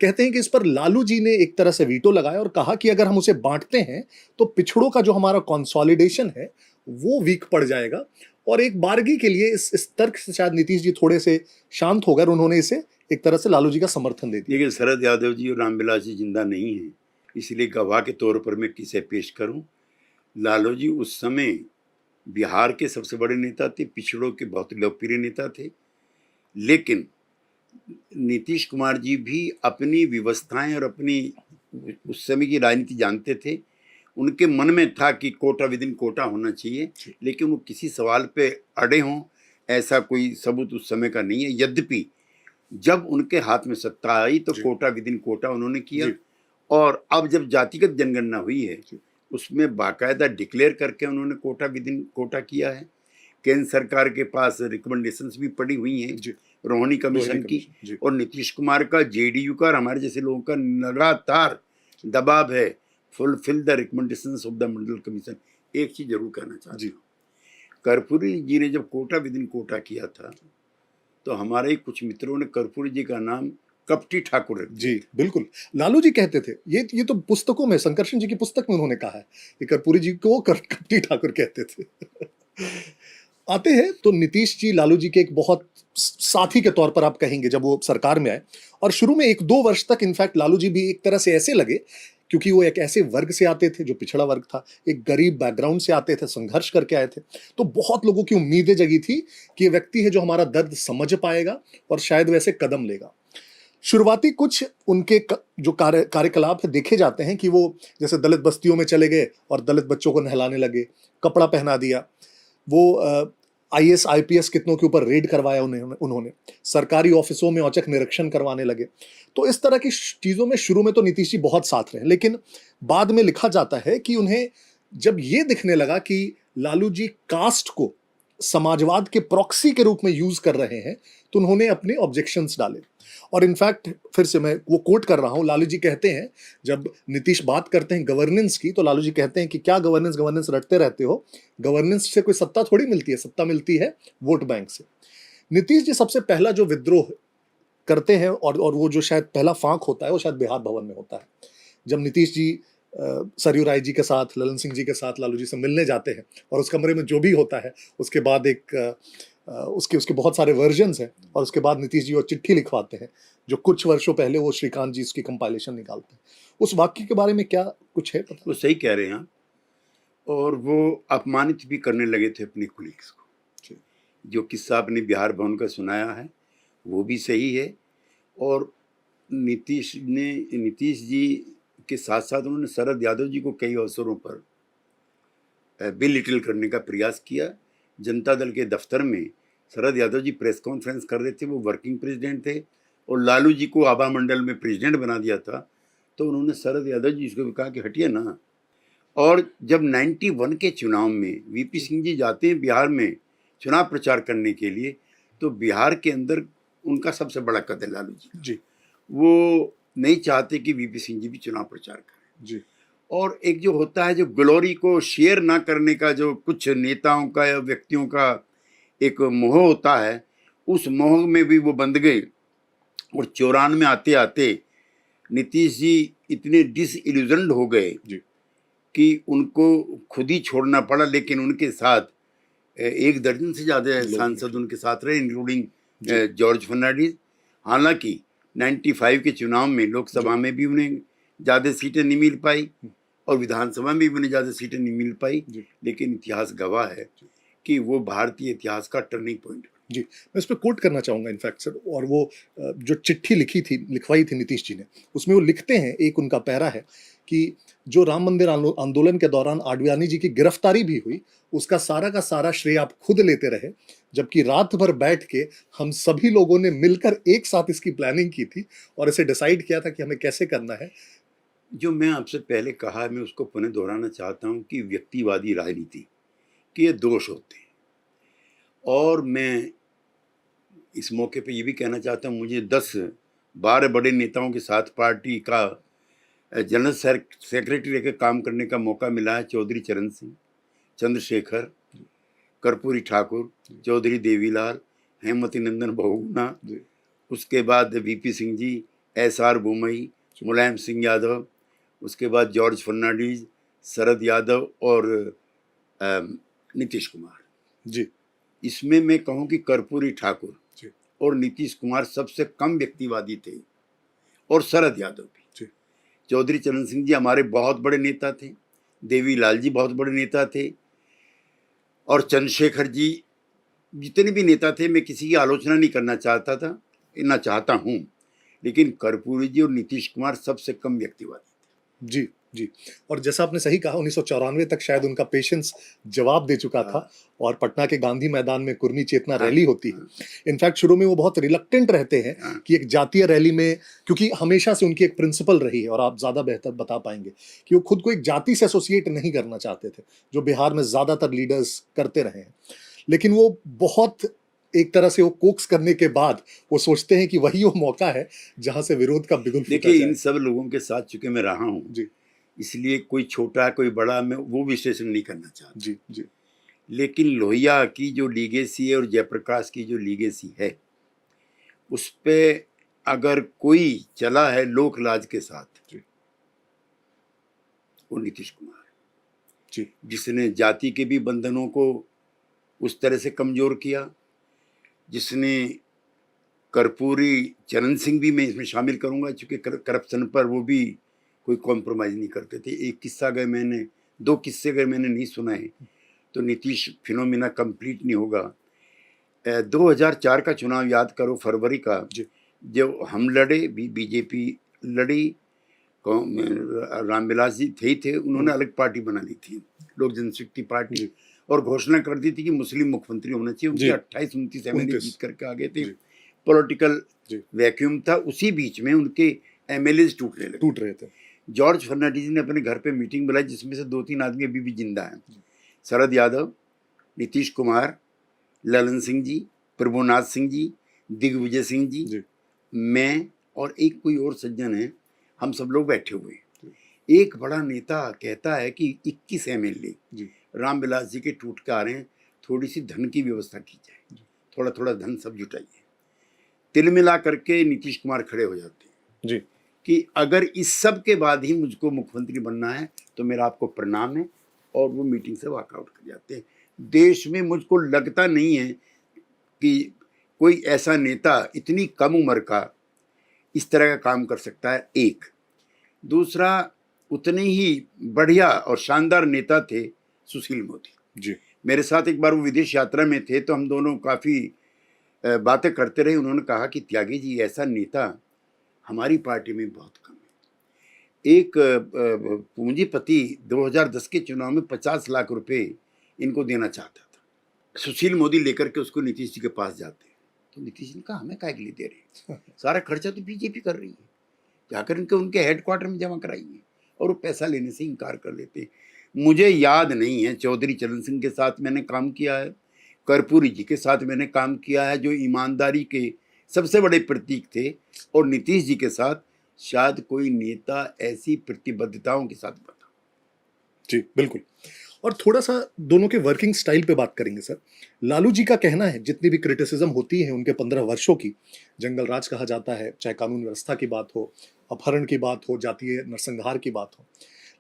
कहते हैं कि इस पर लालू जी ने एक तरह से वीटो लगाया और कहा कि अगर हम उसे बांटते हैं तो पिछड़ों का जो हमारा कंसोलिडेशन है वो वीक पड़ जाएगा। और एक बारगी के लिए इस तर्क से शायद नीतीश जी थोड़े से शांत होकर उन्होंने इसे एक तरह से लालू जी का समर्थन दे दिया। लेकिन शरद यादव जी और रामविलास जी जिंदा नहीं है, इसलिए गवाह के तौर पर मैं किसे पेश करूं। लालू जी उस समय बिहार के सबसे बड़े नेता थे, पिछड़ों के बहुत लोकप्रिय नेता थे। लेकिन नीतीश कुमार जी भी अपनी व्यवस्थाएं और अपनी उस समय की राजनीति जानते थे। उनके मन में था कि कोटा विद इन कोटा होना चाहिए, लेकिन वो किसी सवाल पे अड़े हों ऐसा कोई सबूत उस समय का नहीं है। यद्यपि जब उनके हाथ में सत्ता आई तो कोटा विद इन कोटा उन्होंने किया। और अब जब जातिगत जनगणना हुई है उसमें बाकायदा डिक्लेयर करके उन्होंने कोटा विद इन कोटा किया है। केंद्र सरकार के पास रिकमेंडेशंस भी पड़ी हुई हैं रोहिणी कमीशन की, और नीतीश कुमार का, जेडीयू का और हमारे जैसे लोगों का लगातार दबाव है, fulfil the recommendations of the Mandal commission. एक चीज जरूर कहना चाहता हूँ, कर्पूरी जी ने जब कोटा विद इन कोटा किया था तो हमारे ही कुछ मित्रों ने कर्पूरी जी का नाम कपटी ठाकुर रख दिया। जी बिल्कुल, लालू जी कहते थे, ये तो पुस्तकों में, शंकरशन जी की पुस्तक में उन्होंने कहा है कि कर्पूरी जी को कपटी ठाकुर कहते थे। आते हैं तो नीतीश जी लालू जी के एक बहुत साथी के तौर पर आप कहेंगे जब वो सरकार में आए, और शुरू में 1-2 वर्ष तक इनफैक्ट लालू जी भी एक तरह से ऐसे लगे क्योंकि वो एक ऐसे वर्ग से आते थे जो पिछड़ा वर्ग था, एक गरीब बैकग्राउंड से आते थे, संघर्ष करके आए थे। तो बहुत लोगों की उम्मीदें जगी थी कि ये व्यक्ति है जो हमारा दर्द समझ पाएगा और शायद वैसे कदम लेगा। शुरुआती कुछ उनके जो कार्यकलाप है देखे जाते हैं कि वो जैसे दलित बस्तियों में चले गए और दलित बच्चों को नहलाने लगे, कपड़ा पहना दिया, वो IAS IPS कितनों के ऊपर रेड करवाया उन्होंने सरकारी ऑफिसों में औचक निरीक्षण करवाने लगे। तो इस तरह की चीज़ों में शुरू में तो नीतीश जी बहुत साथ रहे, लेकिन बाद में लिखा जाता है कि उन्हें जब ये दिखने लगा कि लालू जी कास्ट को समाजवाद के प्रॉक्सी के रूप में यूज कर रहे हैं तो उन्होंने अपने ऑब्जेक्शंस डाले। और इनफैक्ट फिर से मैं वो कोट कर रहा हूं, लालू जी कहते हैं, जब नीतीश बात करते हैं गवर्नेंस की तो लालू जी कहते हैं कि क्या गवर्नेंस रटते रहते हो, गवर्नेंस से कोई सत्ता थोड़ी मिलती है, सत्ता मिलती है वोट बैंक से। नीतीश जी सबसे पहला जो विद्रोह करते हैं और वो जो शायद पहला फांक होता है वो शायद बिहार भवन में होता है, जब नीतीश जी सरयू राय जी के साथ, ललन सिंह जी के साथ लालू जी से मिलने जाते हैं और उस कमरे में जो भी होता है उसके बाद एक उसके बहुत सारे वर्जन्स हैं, और उसके बाद नीतीश जी वो चिट्ठी लिखवाते हैं जो कुछ वर्षों पहले वो श्रीकांत जी उसकी कंपाइलेशन निकालते हैं। उस वाक्य के बारे में क्या कुछ है पता? वो सही कह रहे हैं आप, और वो अपमानित भी करने लगे थे अपने कुलीग्स को। जो किस्सा आपने बिहार भवन का सुनाया है वो भी सही है। और नीतीश जी के साथ साथ उन्होंने शरद यादव जी को कई अवसरों पर बिलिटिल करने का प्रयास किया। जनता दल के दफ्तर में शरद यादव जी प्रेस कॉन्फ्रेंस कर रहे थे, वो वर्किंग प्रेसिडेंट थे, और लालू जी को आभा मंडल में प्रेसिडेंट बना दिया था। तो उन्होंने शरद यादव जी को भी कहा कि हटिए ना। और जब 91 के चुनाव में वीपी सिंह जी जाते हैं बिहार में चुनाव प्रचार करने के लिए, तो बिहार के अंदर उनका सबसे बड़ा कद है लालू जी। वो नहीं चाहते कि वीपी सिंह जी भी चुनाव प्रचार करें जी। और एक जो होता है जो ग्लोरी को शेयर ना करने का जो कुछ नेताओं का या व्यक्तियों का एक मोह होता है, उस मोह में भी वो बंध गए। और 94 में आते आते नीतीश जी इतने डिसइल्यूजन्ड हो गए कि उनको खुद ही छोड़ना पड़ा। लेकिन उनके साथ 1 दर्जन से ज़्यादा सांसद उनके साथ रहे, इंक्लूडिंग जॉर्ज फर्नांडिस। हालांकि 95 के चुनाव में लोकसभा में भी उन्हें ज़्यादा सीटें नहीं मिल पाई और विधानसभा में भी उन्हें ज़्यादा सीटें नहीं मिल पाई, लेकिन इतिहास गवाह है कि वो भारतीय इतिहास का टर्निंग पॉइंट। जी, मैं इस पे कोट करना चाहूँगा इनफैक्ट सर, और वो जो चिट्ठी लिखवाई थी नीतीश जी ने, उसमें वो लिखते हैं, एक उनका पैरा है कि जो राम मंदिर आंदोलन के दौरान आडवाणी जी की गिरफ्तारी भी हुई, उसका सारा का सारा श्रेय आप खुद लेते रहे, जबकि रात भर बैठ के हम सभी लोगों ने मिलकर एक साथ इसकी प्लानिंग की थी और इसे डिसाइड किया था कि हमें कैसे करना है। जो मैं आपसे पहले कहा, मैं उसको पुनः दोहराना चाहता हूँ कि व्यक्तिवादी राजनीति के ये दोष होते हैं। और मैं इस मौके पे ये भी कहना चाहता हूँ, मुझे 10-12 बड़े नेताओं के साथ पार्टी का जनरल सेक्रेटरी रहकर काम करने का मौका मिला है। चौधरी चरण सिंह, चंद्रशेखर, कर्पूरी ठाकुर, चौधरी देवीलाल, हेमवती नंदन बहुगुणा, उसके बाद वीपी सिंह जी, SR बोमई, मुलायम सिंह यादव, उसके बाद जॉर्ज फर्नांडीज, शरद यादव और नीतीश कुमार जी। इसमें मैं कहूँ कि कर्पूरी ठाकुर और नीतीश कुमार सबसे कम व्यक्तिवादी थे, और शरद यादव भी। चौधरी चरण सिंह जी हमारे बहुत बड़े नेता थे, देवीलाल जी बहुत बड़े नेता थे, और चंद्रशेखर जी, जितने भी नेता थे, मैं किसी की आलोचना नहीं करना चाहता था, ना चाहता हूँ, लेकिन कर्पूरी जी और नीतीश कुमार सबसे कम व्यक्तिवादी थे। जी जी, और जैसा आपने सही कहा, 1994 तक शायद उनका पेशेंस जवाब दे चुका था, और पटना के गांधी मैदान में कुर्मी चेतना रैली होती है। इनफैक्ट शुरू में वो बहुत रिलक्टेंट रहते हैं कि एक जातीय रैली में, क्योंकि हमेशा से उनकी एक प्रिंसिपल रही है, और आप ज्यादा बेहतर बता पाएंगे कि वो खुद को एक जाति से एसोसिएट नहीं करना चाहते थे, जो बिहार में ज्यादातर लीडर्स करते रहे हैं। लेकिन वो बहुत एक तरह से वो कोक्स करने के बाद वो सोचते हैं कि वही वो मौका है जहां से विरोध का बिगुल फूटा जाए। देखिए, इन सब लोगों के साथ चूंकि मैं रहा हूँ जी, इसलिए कोई छोटा कोई बड़ा मैं वो विश्लेषण नहीं करना चाहता जी जी। लेकिन लोहिया की जो लीगेसी है और जयप्रकाश की जो लीगेसी है, उस पे अगर कोई चला है लोक लाज के साथ जी, वो नीतीश कुमार जी, जिसने जाति के भी बंधनों को उस तरह से कमजोर किया, जिसने कर्पूरी चरण सिंह भी मैं इसमें शामिल करूंगा, चूंकि करप्शन पर वो भी कोई कॉम्प्रोमाइज़ नहीं करते थे। एक किस्सा अगर मैंने, 2 किस्से अगर मैंने नहीं सुनाए तो नीतीश फिनोमिना कंप्लीट नहीं होगा। 2004 का चुनाव याद करो, फरवरी का, जब हम लड़े, बीजेपी लड़ी, रामविलास जी थे, उन्होंने अलग पार्टी बना ली थी, लोक जनशक्ति पार्टी, और घोषणा कर दी थी कि मुस्लिम मुख्यमंत्री होना चाहिए। उनके 28-29 MLA जीत करके आ गए थे। पॉलिटिकल वैक्यूम था, उसी बीच में उनके MLAs टूट रहे थे। जॉर्ज फर्नांडीज ने अपने घर पे मीटिंग बुलाई, जिसमें से 2-3 आदमी अभी भी जिंदा हैं, शरद यादव, नीतीश कुमार, ललन सिंह जी, प्रभुनाथ सिंह जी, दिग्विजय सिंह जी, मैं और एक कोई और सज्जन है, हम सब लोग बैठे हुए। एक बड़ा नेता कहता है कि 21 MLA रामविलास जी के टूट के आ रहे हैं, थोड़ी सी धन की व्यवस्था की जाए, थोड़ा थोड़ा धन सब जुटाइए। तिल मिला करके नीतीश कुमार खड़े हो जाते हैं जी कि अगर इस सब के बाद ही मुझको मुख्यमंत्री बनना है तो मेरा आपको प्रणाम है, और वो मीटिंग से वॉकआउट कर जाते हैं। देश में मुझको लगता नहीं है कि कोई ऐसा नेता इतनी कम उम्र का इस तरह का काम कर सकता है। एक दूसरा, उतने ही बढ़िया और शानदार नेता थे सुशील मोदी जी। मेरे साथ एक बार वो विदेश यात्रा में थे, तो हम दोनों काफ़ी बातें करते रहे। उन्होंने कहा कि त्यागी जी, ऐसा नेता हमारी पार्टी में बहुत कम है। एक पूंजीपति 2010 के चुनाव में 50 लाख रुपए इनको देना चाहता था, सुशील मोदी लेकर के उसको नीतीश जी के पास जाते, तो नीतीश जी ने कहा हमें काहे के लिए दे रहे हैं, सारा खर्चा तो बीजेपी कर रही है, जाकर उनके हेडक्वार्टर में जमा कराइए, और वो पैसा लेने से इनकार कर लेते। मुझे याद नहीं है, चौधरी चरण सिंह के साथ मैंने काम किया है, कर्पूरी जी के साथ मैंने काम किया है, जो ईमानदारी के सबसे बड़े प्रतीक थे, और नीतीश जी के साथ शायद कोई नेता ऐसी प्रतिबद्धताओं के साथ बता। जी बिल्कुल। और थोड़ा सा दोनों के वर्किंग स्टाइल पे बात करेंगे सर। लालू जी का कहना है, जितनी भी क्रिटिसिज्म होती है उनके 15 वर्षों की, जंगल राज कहा जाता है, चाहे कानून व्यवस्था की बात हो, अपहरण की बात हो, जातीय नरसंहार की बात हो,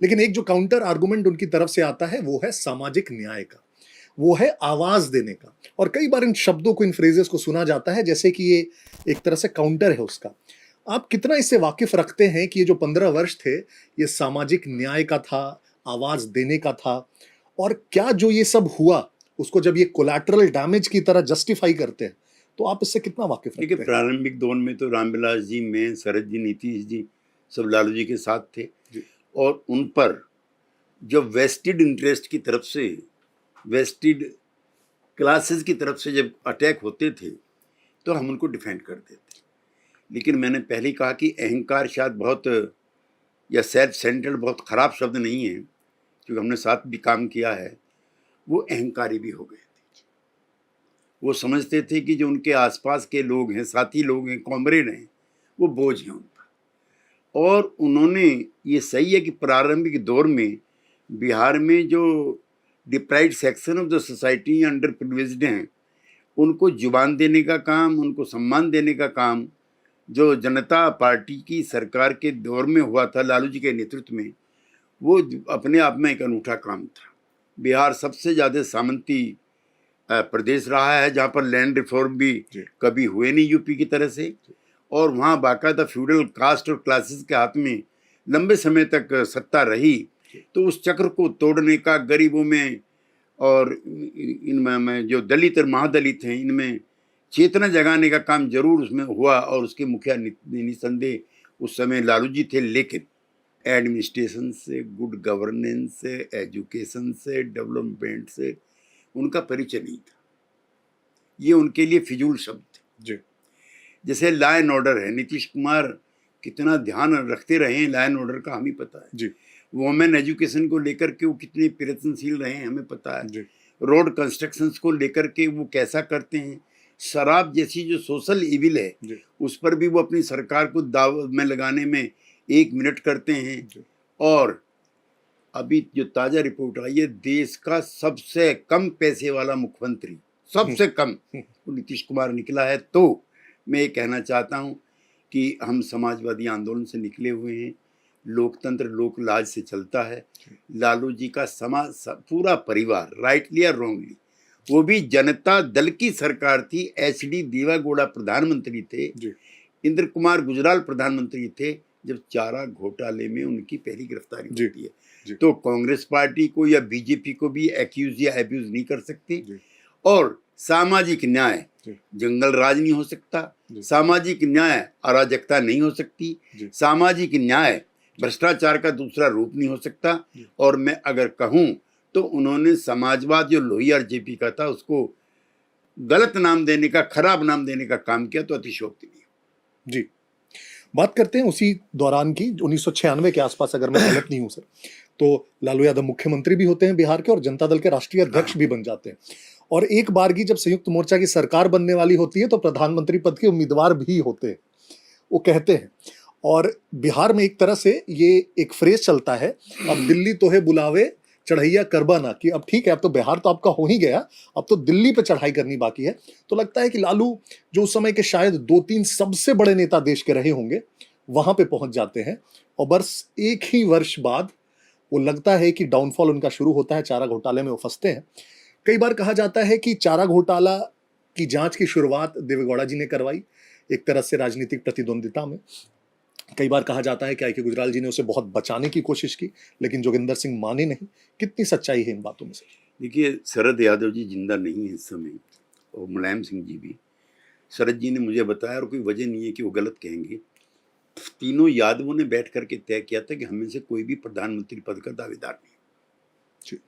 लेकिन एक जो काउंटर आर्गुमेंट उनकी तरफ से आता है वो है सामाजिक न्याय का, वो है आवाज देने का। और कई बार इन शब्दों को, इन फ्रेजेस को सुना जाता है जैसे कि ये एक तरह से काउंटर है उसका। आप कितना इससे वाकिफ रखते हैं कि ये जो 15 वर्ष थे, ये सामाजिक न्याय का था, आवाज देने का था, और क्या जो ये सब हुआ उसको जब ये कोलैटरल डैमेज की तरह जस्टिफाई करते हैं, तो आप इससे कितना वाकिफ देखिए, रखते हैं? प्रारंभिक दौर में तो रामविलास जी, मैं, शरद जी, नीतीश जी सब लालू जी के साथ थे जी। और उन पर जब वेस्टेड इंटरेस्ट की तरफ से, वेस्टेड क्लासेस की तरफ से जब अटैक होते थे तो हम उनको डिफेंड करते थे। लेकिन मैंने पहले ही कहा कि अहंकार शायद बहुत, या सेल्फ सेंटर्ड बहुत ख़राब शब्द नहीं है, क्योंकि हमने साथ भी काम किया है। वो अहंकारी भी हो गए थे। वो समझते थे कि जो उनके आसपास के लोग हैं, साथी लोग हैं, कॉमरेड हैं, वो बोझ हैं उन पर। और उन्होंने, ये सही है कि प्रारंभिक दौर में बिहार में जो deprived section of the society under privileged हैं, उनको जुबान देने का काम, उनको सम्मान देने का काम जो जनता पार्टी की सरकार के दौर में हुआ था लालू जी के नेतृत्व में, वो अपने आप में एक अनूठा काम था। बिहार सबसे ज़्यादा सामंती प्रदेश रहा है, जहाँ पर लैंड रिफॉर्म भी कभी हुए नहीं यूपी की तरह से, और वहाँ बाकायदा फ्यूडल कास्ट और क्लासेस के हाथ में लंबे समय तक सत्ता रही। तो उस चक्र को तोड़ने का, गरीबों में और इनमें जो दलित और महादलित हैं, इनमें चेतना जगाने का काम जरूर उसमें हुआ, और उसके मुखिया निसंदेह उस समय लालू जी थे। लेकिन एडमिनिस्ट्रेशन से, गुड गवर्नेंस से, एजुकेशन से, डेवलपमेंट से उनका परिचय नहीं था। ये उनके लिए फिजूल शब्द थे। जी। जैसे लॉ एंड ऑर्डर है, नीतीश कुमार कितना ध्यान रखते रहे हैं लॉ एंड ऑर्डर का, हमें पता है जी। वुमेन एजुकेशन को लेकर के वो कितने प्रयत्नशील रहे हैं, हमें पता है जी। रोड कंस्ट्रक्शंस को लेकर के वो कैसा करते हैं। शराब जैसी जो सोशल इविल है, उस पर भी वो अपनी सरकार को दाव में लगाने में 1 मिनट करते हैं। और अभी जो ताज़ा रिपोर्ट आई है, देश का सबसे कम पैसे वाला मुख्यमंत्री, सबसे कम, वो नीतीश कुमार निकला है। तो मैं ये कहना चाहता हूँ कि हम समाजवादी आंदोलन से निकले हुए हैं, लोकतंत्र लोक लाज से चलता है। लालू जी का पूरा परिवार, राइटली या रॉन्गली, वो भी जनता दल की सरकार थी, HD देवेगौड़ा प्रधानमंत्री थे, इंद्र कुमार गुजराल प्रधानमंत्री थे, जब चारा घोटाले में उनकी पहली गिरफ्तारी होती है। तो कांग्रेस पार्टी को या बीजेपी को भी एक्यूज या एब्यूज नहीं कर सकती। और सामाजिक न्याय, जंगल राज नहीं हो सकता, सामाजिक न्याय अराजकता नहीं हो सकती, सामाजिक न्याय भ्रष्टाचार का दूसरा रूप नहीं हो सकता। और मैं अगर कहूं तो उन्होंने समाजवाद जो लोहिया जेपी का था, उसको गलत नाम देने का, खराब नाम देने का काम किया, तो अतिशयोक्ति नहीं। जी, बात करते हैं उसी दौरान की, 1996 के आसपास, अगर मैं गलत नहीं हूं सर, तो लालू यादव मुख्यमंत्री भी होते हैं बिहार के और जनता दल के राष्ट्रीय अध्यक्ष भी बन जाते हैं। और एक बार की जब संयुक्त मोर्चा की सरकार बनने वाली होती है तो प्रधानमंत्री पद के उम्मीदवार भी होते हैं, वो कहते हैं। और बिहार में एक तरह से ये एक फ्रेज चलता है, अब दिल्ली तो है बुलावे चढ़ैया करबा ना, कि अब ठीक है, अब तो बिहार तो आपका हो ही गया, अब तो दिल्ली पे चढ़ाई करनी बाकी है। तो लगता है कि लालू, जो उस समय के शायद 2-3 सबसे बड़े नेता देश के रहे होंगे, वहां पे पहुंच जाते हैं। और बस एक ही वर्ष बाद वो लगता है कि डाउनफॉल उनका शुरू होता है, चारा घोटाले में वो फंसते हैं। कई बार कहा जाता है कि चारा घोटाला की जांच की शुरुआत देवेगौड़ा जी ने करवाई, एक तरह से राजनीतिक प्रतिद्वंदिता में। कई बार कहा जाता है कि आई.के. गुजराल जी ने उसे बहुत बचाने की कोशिश की, लेकिन जोगिंदर सिंह माने नहीं। कितनी सच्चाई है इन बातों में से? देखिए, शरद यादव जी जिंदा नहीं है इस समय, और मुलायम सिंह जी भी। शरद जी ने मुझे बताया, और कोई वजह नहीं है कि वो गलत कहेंगे, तीनों यादवों ने बैठ करके तय किया था कि हमें से कोई भी प्रधानमंत्री पद का दावेदार नहीं।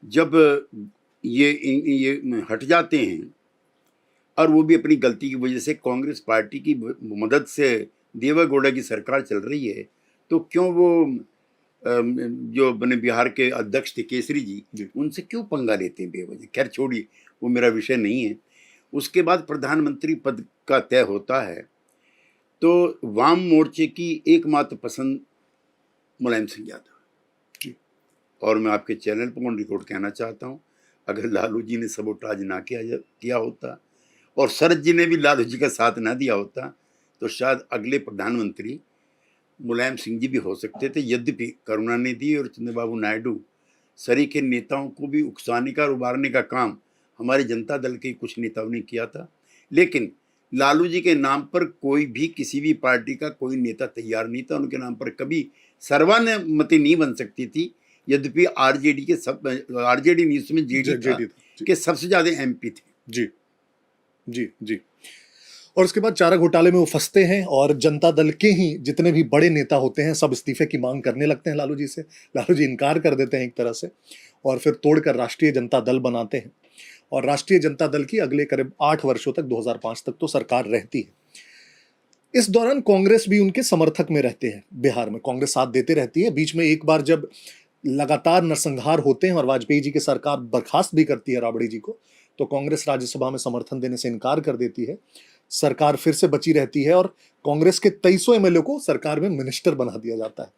जब ये हट जाते हैं, और वो भी अपनी गलती की वजह से, कांग्रेस पार्टी की मदद से देवेगौड़ा की सरकार चल रही है, तो क्यों वो जो अपने बिहार के अध्यक्ष थे केसरी जी, उनसे क्यों पंगा लेते हैं बेवजह? खैर छोड़िए, वो मेरा विषय नहीं है। उसके बाद प्रधानमंत्री पद का तय होता है, तो वाम मोर्चे की एकमात्र पसंद मुलायम सिंह यादव। और मैं आपके चैनल पर ऑन रिकॉर्ड कहना चाहता हूँ, अगर लालू जी ने सबोटाज ना किया होता और शरद जी ने भी लालू जी का साथ ना दिया होता, तो शायद अगले प्रधानमंत्री मुलायम सिंह जी भी हो सकते थे। यद्यपि करुणानिधि और चंद्रबाबू नायडू सरीखे नेताओं को भी उकसाने का और उबारने का काम हमारे जनता दल के कुछ नेताओं ने किया था, लेकिन लालू जी के नाम पर कोई भी किसी भी पार्टी का कोई नेता तैयार नहीं था। उनके नाम पर कभी सर्वानुमति नहीं बन सकती थी। यद्यपि आरजेडी के सब आरजेडी नहीं, उसमें जेडी था जेडी था। कि सबसे ज्यादा एमपी थे। जी जी जी। और उसके बाद चारा घोटाले में वो फंसते हैं और जनता दल के ही जितने भी बड़े नेता होते हैं सब इस्तीफे की मांग करने लगते हैं लालू जी से। लालू जी इनकार कर देते हैं एक तरह से और फिर तोड़कर राष्ट्रीय जनता दल बनाते हैं। और राष्ट्रीय जनता दल की अगले करीब 8 वर्षों तक 2005 तक तो सरकार रहती है। इस दौरान कांग्रेस भी उनके समर्थक में रहते हैं। बिहार में कांग्रेस साथ देते रहती है। बीच में एक बार जब लगातार नरसंहार होते हैं और वाजपेयी जी की सरकार बर्खास्त भी करती है राबड़ी जी को, तो कांग्रेस राज्यसभा में समर्थन देने से इनकार कर देती है। सरकार फिर से बची रहती है और कांग्रेस के 23 एमएलए को सरकार में मिनिस्टर बना दिया जाता है।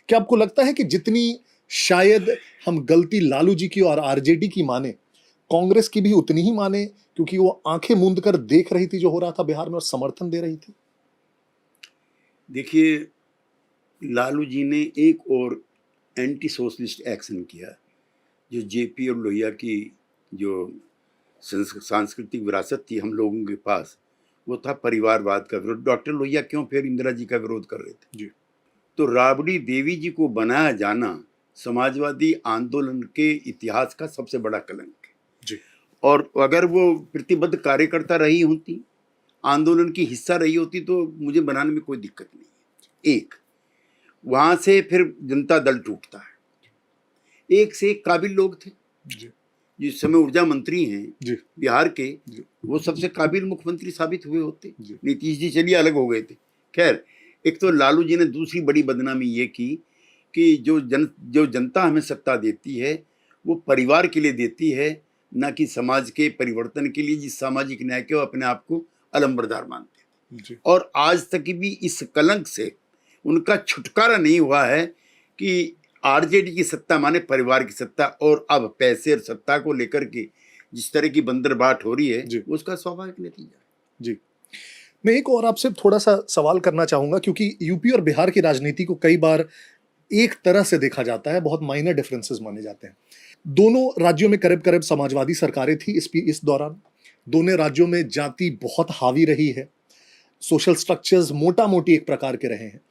क्या आपको लगता है कि जितनी शायद हम गलती लालू जी की और आरजेडी की माने, कांग्रेस की भी उतनी ही माने, क्योंकि वो आंखें मूंद कर देख रही थी जो हो रहा था बिहार में और समर्थन दे रही थी? देखिए, लालू जी ने एक और एंटी सोशलिस्ट एक्शन किया। जो जेपी और लोहिया की जो सांस्कृतिक विरासत थी हम लोगों के पास, वो था परिवारवाद का विरोध। डॉक्टर लोहिया क्यों फिर इंदिरा जी का विरोध कर रहे थे? जी। तो राबड़ी देवी जी को बनाया जाना समाजवादी आंदोलन के इतिहास का सबसे बड़ा कलंक है। जी। और अगर वो प्रतिबद्ध कार्यकर्ता रही होती, आंदोलन की हिस्सा रही होती, तो मुझे बनाने में कोई दिक्कत नहीं है। एक वहां से फिर जनता दल टूटता है। एक से एक काबिल लोग थे। जी। जिस समय ऊर्जा मंत्री हैं जी। बिहार के, जी। वो सबसे काबिल मुख्यमंत्री साबित हुए होते। जी। नीतीश जी चलिए अलग हो गए थे। खैर, एक तो लालू जी ने दूसरी बड़ी बदनामी ये की कि जो जनता हमें सत्ता देती है वो परिवार के लिए देती है, ना कि समाज के परिवर्तन के लिए, जिस सामाजिक न्याय के वो अपने आप को अलंबरदार मानते हैं। और आज तक भी इस कलंक से उनका छुटकारा नहीं हुआ है कि आरजेडी की सत्ता माने परिवार की सत्ता। और अब पैसे और सत्ता को लेकर के जिस तरह की बंदरबाट हो रही है, उसका स्वाभाविक नतीजा। जी, मैं एक और आपसे थोड़ा सा सवाल करना चाहूंगा, क्योंकि यूपी और बिहार की राजनीति को कई बार एक तरह से देखा जाता है, बहुत माइनर डिफरेंसेस माने जाते हैं। दोनों राज्यों में करीब करीब समाजवादी सरकारें थी इस दौरान। दोनों राज्यों में जाति बहुत हावी रही है, सोशल स्ट्रक्चर्स मोटा मोटी एक प्रकार के रहे हैं।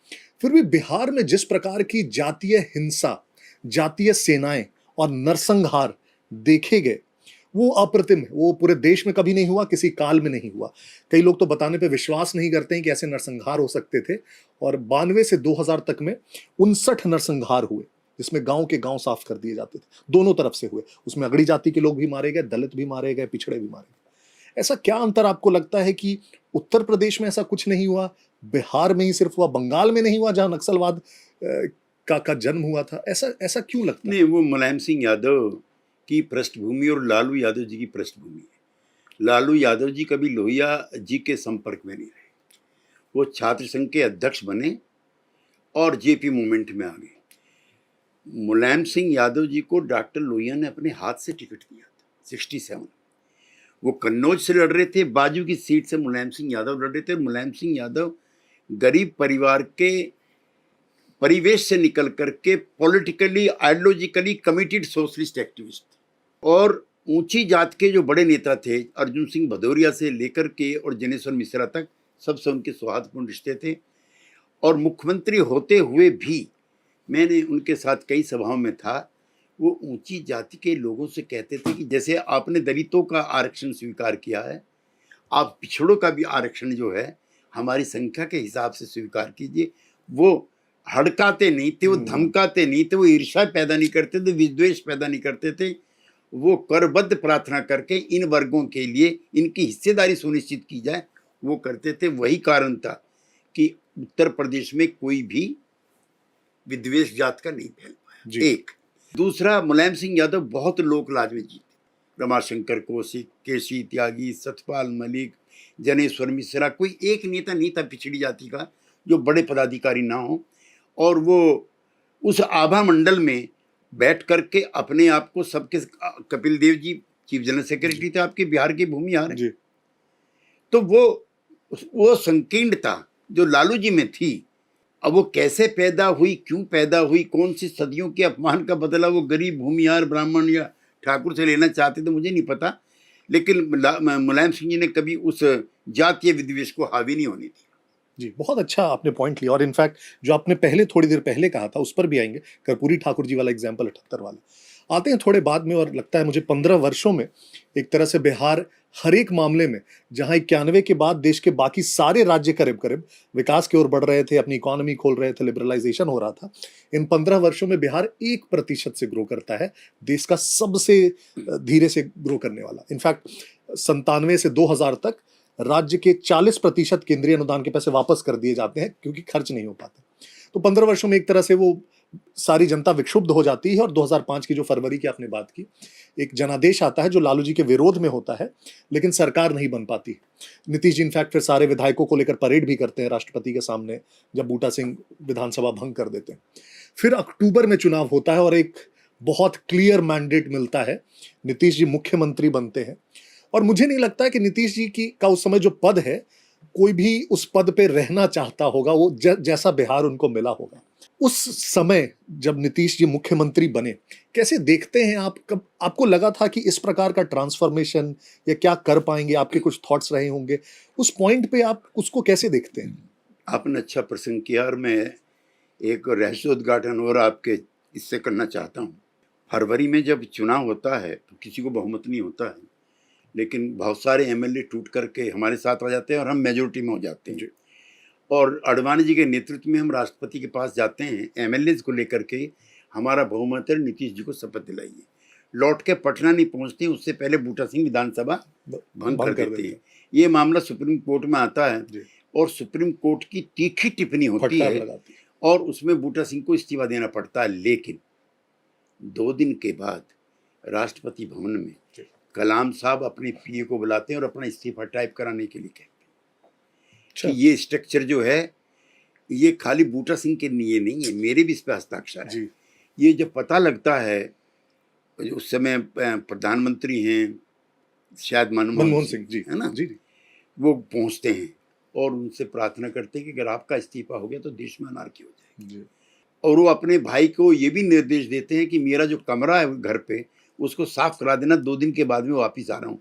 फिर भी बिहार में जिस प्रकार की जातीय हिंसा, जातीय सेनाएं और नरसंहार देखे गए, वो अप्रतिम है। वो पूरे देश में कभी नहीं हुआ, किसी काल में नहीं हुआ। कई लोग तो बताने पे विश्वास नहीं करते हैं कि ऐसे नरसंहार हो सकते थे। और 92 से 2000 तक में 59 नरसंहार हुए, जिसमें गांव के गांव साफ कर दिए जाते थे। दोनों तरफ से हुए। उसमें अगड़ी जाति के लोग भी मारे गए, दलित भी मारे गए, पिछड़े भी मारे गए। ऐसा क्या अंतर आपको लगता है कि उत्तर प्रदेश में ऐसा कुछ नहीं हुआ, बिहार में ही सिर्फ हुआ, बंगाल में नहीं हुआ जहां नक्सलवाद का जन्म हुआ था? ऐसा क्यों लगता है? नहीं, वो मुलायम सिंह यादव की पृष्ठभूमि और लालू यादव जी की पृष्ठभूमि है। लालू यादव जी कभी लोहिया जी के संपर्क में नहीं रहे। वो छात्र संघ के अध्यक्ष बने और जेपी मूवमेंट में आ गए। मुलायम सिंह यादव जी को डॉक्टर लोहिया ने अपने हाथ से टिकट दिया था 67। वो कन्नौज से लड़ रहे थे, बाजू की सीट से मुलायम सिंह यादव लड़ रहे थे। मुलायम सिंह यादव गरीब परिवार के परिवेश से निकल करके politically ideologically committed socialist activist थे। और ऊंची जात के जो बड़े नेता थे, अर्जुन सिंह भदौरिया से लेकर के और जनेश्वर मिश्रा तक, सबसे उनके सौहार्दपूर्ण रिश्ते थे। और मुख्यमंत्री होते हुए भी मैंने उनके साथ कई सभाओं में था, वो ऊंची जाति के लोगों से कहते थे कि जैसे आपने दलितों का आरक्षण स्वीकार किया है, आप पिछड़ों का भी आरक्षण जो है हमारी संख्या के हिसाब से स्वीकार कीजिए। वो हड़काते नहीं थे, वो धमकाते नहीं थे, वो ईर्ष्या पैदा नहीं करते थे, विद्वेष पैदा नहीं करते थे। वो करबद्ध प्रार्थना करके इन वर्गों के लिए इनकी हिस्सेदारी सुनिश्चित की जाए, वो करते थे। वही कारण था कि उत्तर प्रदेश में कोई भी विद्वेष जात का नहीं फैल पाया। एक दूसरा, मुलायम सिंह यादव बहुत लोक लाज में जीते। रमाशंकर कौशिक, केसी त्यागी, सतपाल मलिक, जनेश्वर मिश्रा, कोई एक नेता नहीं था पिछड़ी जाति का जो बड़े पदाधिकारी ना हो। और वो उस आभा मंडल में बैठ करके अपने आप को सबके, Kapil Dev ji chief general secretary थे आपके बिहार के भूमिहार, तो वो संकीर्णता जो लालू जी में थी, अब वो कैसे पैदा हुई, क्यों पैदा हुई, कौन सी सदियों के अपमान का बदला वो गरीब भूमिहार ब्राह्मण या ठाकुर से लेना चाहते थे, मुझे नहीं पता। लेकिन मुलायम सिंह जी ने कभी उस जातीय विद्वेष को हावी नहीं होने दी। जी, बहुत अच्छा आपने पॉइंट लिया। और इनफैक्ट जो आपने पहले थोड़ी देर पहले कहा था उस पर भी आएंगे, कर्पूरी ठाकुर जी वाला एग्जाम्पल 78 वाला आते हैं थोड़े बाद में। और लगता है मुझे 15 वर्षों में एक तरह से बिहार हर एक मामले में, जहां 91 के बाद देश के बाकी सारे राज्य करीब करीब विकास की ओर बढ़ रहे थे, अपनी इकोनॉमी खोल रहे थे, लिबरलाइजेशन हो रहा था, इन 15 वर्षों में बिहार 1% से ग्रो करता है, देश का सबसे धीरे से ग्रो करने वाला। इनफैक्ट 97 से 2000 तक राज्य के 40% केंद्रीय अनुदान के पैसे वापस कर दिए जाते हैं क्योंकि खर्च नहीं हो पाते। तो 15 वर्षों में एक तरह से वो सारी जनता विक्षुब्ध हो जाती है। और 2005 की जो फरवरी की आपने बात की, एक जनादेश आता है जो लालू जी के विरोध में होता है, लेकिन सरकार नहीं बन पाती। नीतीश जी इनफैक्ट फिर सारे विधायकों को लेकर परेड भी करते हैं राष्ट्रपति के सामने, जब बूटा सिंह विधानसभा भंग कर देते हैं। फिर अक्टूबर में चुनाव होता है और एक बहुत क्लियर मैंडेट मिलता है, नीतीश जी मुख्यमंत्री बनते हैं। और मुझे नहीं लगता है कि नीतीश जी का उस समय जो पद है, कोई भी उस पद पे रहना चाहता होगा, वो जैसा बिहार उनको मिला होगा। उस समय जब नीतीश जी मुख्यमंत्री बने, कैसे देखते हैं आप? कब आपको लगा था कि इस प्रकार का ट्रांसफॉर्मेशन या क्या कर पाएंगे? आपके कुछ थॉट्स रहे होंगे उस पॉइंट पे, आप उसको कैसे देखते हैं? आपने अच्छा प्रसंग किया और मैं एक रहस्योद्घाटन और आपके इससे करना चाहता हूँ। फरवरी में जब चुनाव होता है तो किसी को बहुमत नहीं होता है, लेकिन बहुत सारे एमएलए टूट करके हमारे साथ आ जाते हैं और हम मेजोरिटी में हो जाते हैं। और अडवाणी जी के नेतृत्व में हम राष्ट्रपति के पास जाते हैं एमएलए को लेकर के, हमारा बहुमत है, नीतीश जी को शपथ दिलाइए। लौट के पटना नहीं पहुंचते, उससे पहले बूटा सिंह विधानसभा भंग कर देते हैं। ये मामला सुप्रीम कोर्ट में आता है और सुप्रीम कोर्ट की तीखी टिप्पणी होती है और उसमें बूटा सिंह को इस्तीफा देना पड़ता है। लेकिन 2 दिन के बाद राष्ट्रपति भवन में कलाम साहब अपने पीए को बुलाते हैं और अपना इस्तीफा टाइप कराने के लिए कहते हैं कि ये स्ट्रक्चर जो है ये खाली बूटा सिंह के लिए नहीं है, मेरे भी इस पर हस्ताक्षर है। ये जब पता लगता है, उस समय प्रधानमंत्री हैं शायद मनमोहन सिंह जी, है ना जी, वो पहुंचते हैं और उनसे प्रार्थना करते हैं कि अगर आपका इस्तीफा हो गया तो देश में अनार्की हो जाएगी। और वो अपने भाई को ये भी निर्देश देते हैं कि मेरा जो कमरा है घर पे उसको साफ करा देना, 2 दिन के बाद में वापिस आ रहा हूँ।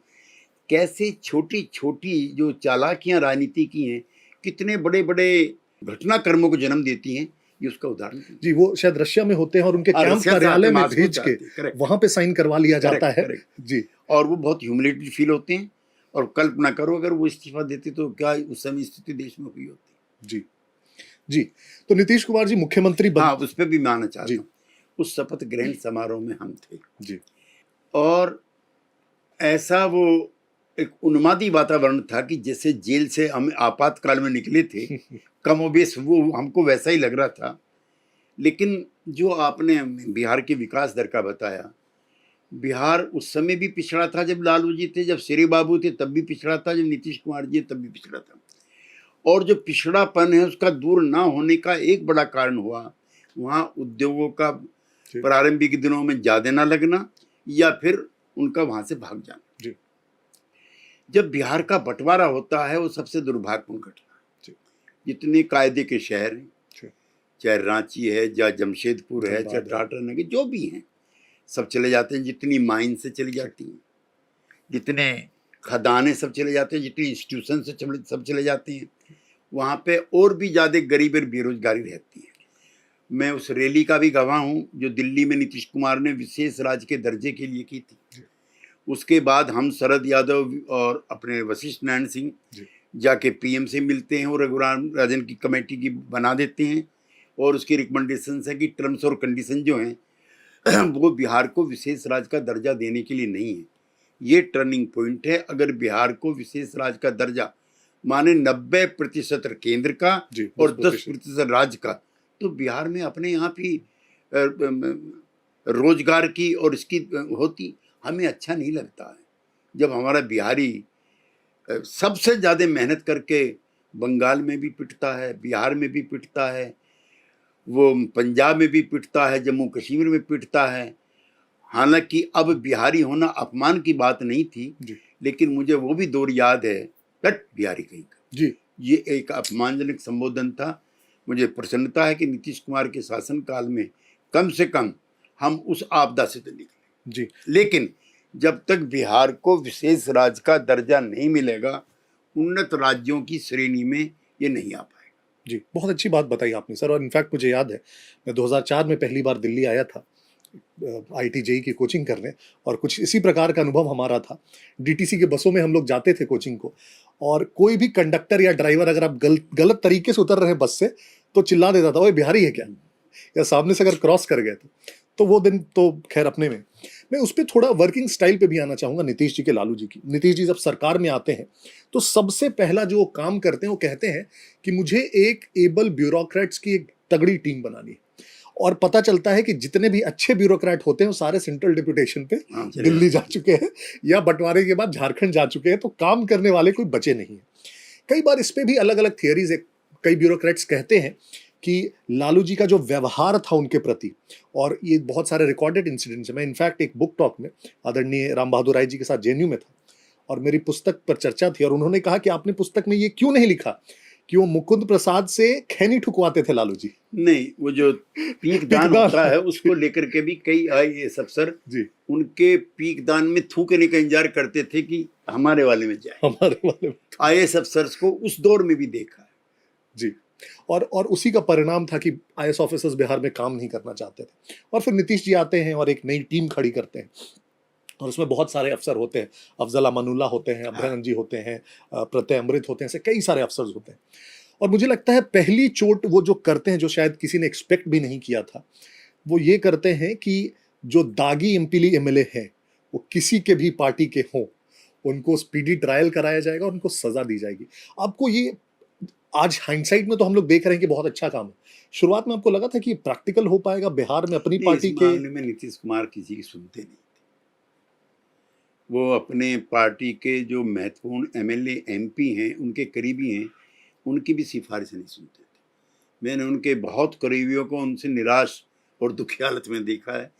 कैसे छोटी छोटी जो चालाकियां राजनीति की हैं, कितने बड़े बड़े घटनाक्रमों को जन्म देती हैं, ये उसका उदाहरण जी। वो शायद रशिया में होते हैं और उनके कैंप कार्यालय में भेज के वहां पे साइन करवा लिया जाता है जी। और वो बहुत ह्यूमिलेटेड फील होते हैं। और कल्पना करो अगर वो इस्तीफा देते तो क्या उस समय स्थिति देश में हुई होती। जी जी। तो नीतीश कुमार जी मुख्यमंत्री हाँ, उस पर भी मानना चाहता हूँ। उस शपथ ग्रहण समारोह में हम थे जी, और ऐसा वो एक उन्मादी वातावरण था कि जैसे जेल से हम आपातकाल में निकले थे, कमोबेश वो हमको वैसा ही लग रहा था। लेकिन जो आपने बिहार के विकास दर का बताया, बिहार उस समय भी पिछड़ा था जब लालू जी थे, जब शेरे बाबू थे तब भी पिछड़ा था, जब नीतीश कुमार जी तब भी पिछड़ा था। और जो पिछड़ापन है उसका दूर ना होने का एक बड़ा कारण हुआ वहाँ उद्योगों का प्रारंभिक दिनों में ज़्यादा ना लगना या फिर उनका वहाँ से भाग जाना। जब बिहार का बंटवारा होता है वो सबसे दुर्भाग्यपूर्ण घटना है। जितने कायदे के शहर हैं, चाहे रांची है, चाहे जमशेदपुर है, चाहे टाटा नगर, जो भी हैं, सब चले जाते हैं। जितनी माइन से चली जाती हैं, जितने खदानें सब चले जाते हैं, जितनी इंस्टीट्यूशन से सब चले जाते हैं, वहाँ पे और भी ज़्यादा गरीब और बेरोजगारी रहती है। मैं उस रैली का भी गवाह हूँ जो दिल्ली में नीतीश कुमार ने विशेष राज्य के दर्जे के लिए की थी। उसके बाद हम शरद यादव और अपने वशिष्ठ नारायण सिंह जाके पीएम से मिलते हैं और रघुराम राजन की कमेटी की बना देते हैं और उसकी रिकमेंडेशन है कि टर्म्स और कंडीशन जो हैं वो बिहार को विशेष राज्य का दर्जा देने के लिए नहीं है। ये टर्निंग पॉइंट है। अगर बिहार को विशेष राज्य का दर्जा माने 90% केंद्र का और 10% राज्य का, तो बिहार में अपने यहाँ भी रोजगार की और इसकी होती, हमें अच्छा नहीं लगता है। जब हमारा बिहारी सबसे ज़्यादा मेहनत करके बंगाल में भी पिटता है, बिहार में भी पिटता है, वो पंजाब में भी पिटता है, जम्मू कश्मीर में पिटता है। हालांकि अब बिहारी होना अपमान की बात नहीं थी, लेकिन मुझे वो भी दौर याद है, बट बिहारी कहीं का जी, ये एक अपमानजनक संबोधन था। मुझे प्रसन्नता है कि नीतीश कुमार के शासनकाल में कम से कम हम उस आपदा से तो निकले जी। लेकिन जब तक बिहार को विशेष राज्य का दर्जा नहीं मिलेगा, उन्नत राज्यों की श्रेणी में ये नहीं आ पाएगा। जी, बहुत अच्छी बात बताई आपने सर। और इनफैक्ट मुझे याद है, मैं 2004 में पहली बार दिल्ली आया था आईटी जेई की कोचिंग करने, और कुछ इसी प्रकार का अनुभव हमारा था। डीटीसी के बसों में हम लोग जाते थे कोचिंग को, और कोई भी कंडक्टर या ड्राइवर अगर आप गलत तरीके से उतर रहे हैं बस से, तो चिल्ला देता था, ओए बिहारी है क्या, या सामने से अगर क्रॉस कर गए तो वो दिन तो खैर अपने में। मैं उस पर थोड़ा वर्किंग स्टाइल पे भी आना चाहूंगा, नीतीश जी के, लालू जी की। नीतीश जी जब सरकार में आते हैं तो सबसे पहला जो काम करते हैं वो कहते हैं कि मुझे एक एबल ब्यूरोक्रेट्स की एक तगड़ी टीम बनानी है। और पता चलता है कि जितने भी अच्छे ब्यूरोक्रेट होते हैं वो सारे सेंट्रल डिप्यूटेशन पे दिल्ली जा चुके हैं, या बंटवारे के बाद झारखंड जा चुके हैं, तो काम करने वाले कोई बचे नहीं है। कई बार इस पे भी अलग अलग थियरीज है। कई ब्यूरोक्रेट्स कहते हैं कि लालू जी का जो व्यवहार था उनके प्रति, और ये बहुत सारे रिकॉर्डेड इंसिडेंट्स हैं। मैं इनफैक्ट एक बुक टॉक में आदरणीय राम बहादुर राय जी के साथ जेएनयू में था, और मेरी पुस्तक पर चर्चा थी, और उन्होंने कहा कि आपने पुस्तक में ये क्यों नहीं लिखा कि वो मुकुंद प्रसाद से खैनी ठुकवाते थे लालू जी। नहीं, वो जो पीक दान होता है उसको लेकर के भी कई आईएएस अफसर जी, उनके पीक दान में थूकने का इंतजार करते थे कि हमारे वाले में जाए। हमारे वाले में। आईएएस अफसर्स को उस दौर में भी देखा है। जी, और उसी का परिणाम था कि आईएएस ऑफिसर्स बिहार में काम नहीं करना चाहते थे। और फिर नीतीश जी आते हैं और एक नई टीम खड़ी करते हैं, और उसमें बहुत सारे अफसर होते हैं। अफजल अमानुल्लाह होते हैं, अभ्यानंद जी होते हैं, प्रत्यय अमृत होते हैं, ऐसे कई सारे अफसर होते हैं। और मुझे लगता है पहली चोट वो जो करते हैं, जो शायद किसी ने एक्सपेक्ट भी नहीं किया था, वो ये करते हैं कि जो दागी एमपीली एमएलए हैं वो किसी के भी पार्टी के हों, उनको स्पीडी ट्रायल कराया जाएगा और उनको सजा दी जाएगी। आपको ये आज हाइंडसाइट में तो हम लोग देख रहे हैं कि बहुत अच्छा काम है। शुरुआत में आपको लगा था कि प्रैक्टिकल हो पाएगा बिहार में अपनी नहीं, पार्टी इस के? मामले में नीतीश कुमार किसी की सुनते नहीं थे। वो अपने पार्टी के जो महत्वपूर्ण एमएलए एमपी हैं, उनके करीबी हैं, उनकी भी सिफारिश नहीं सुनते थे। मैंने उनके बहुत करीबियों को उनसे निराश और दुखी हालत में देखा है।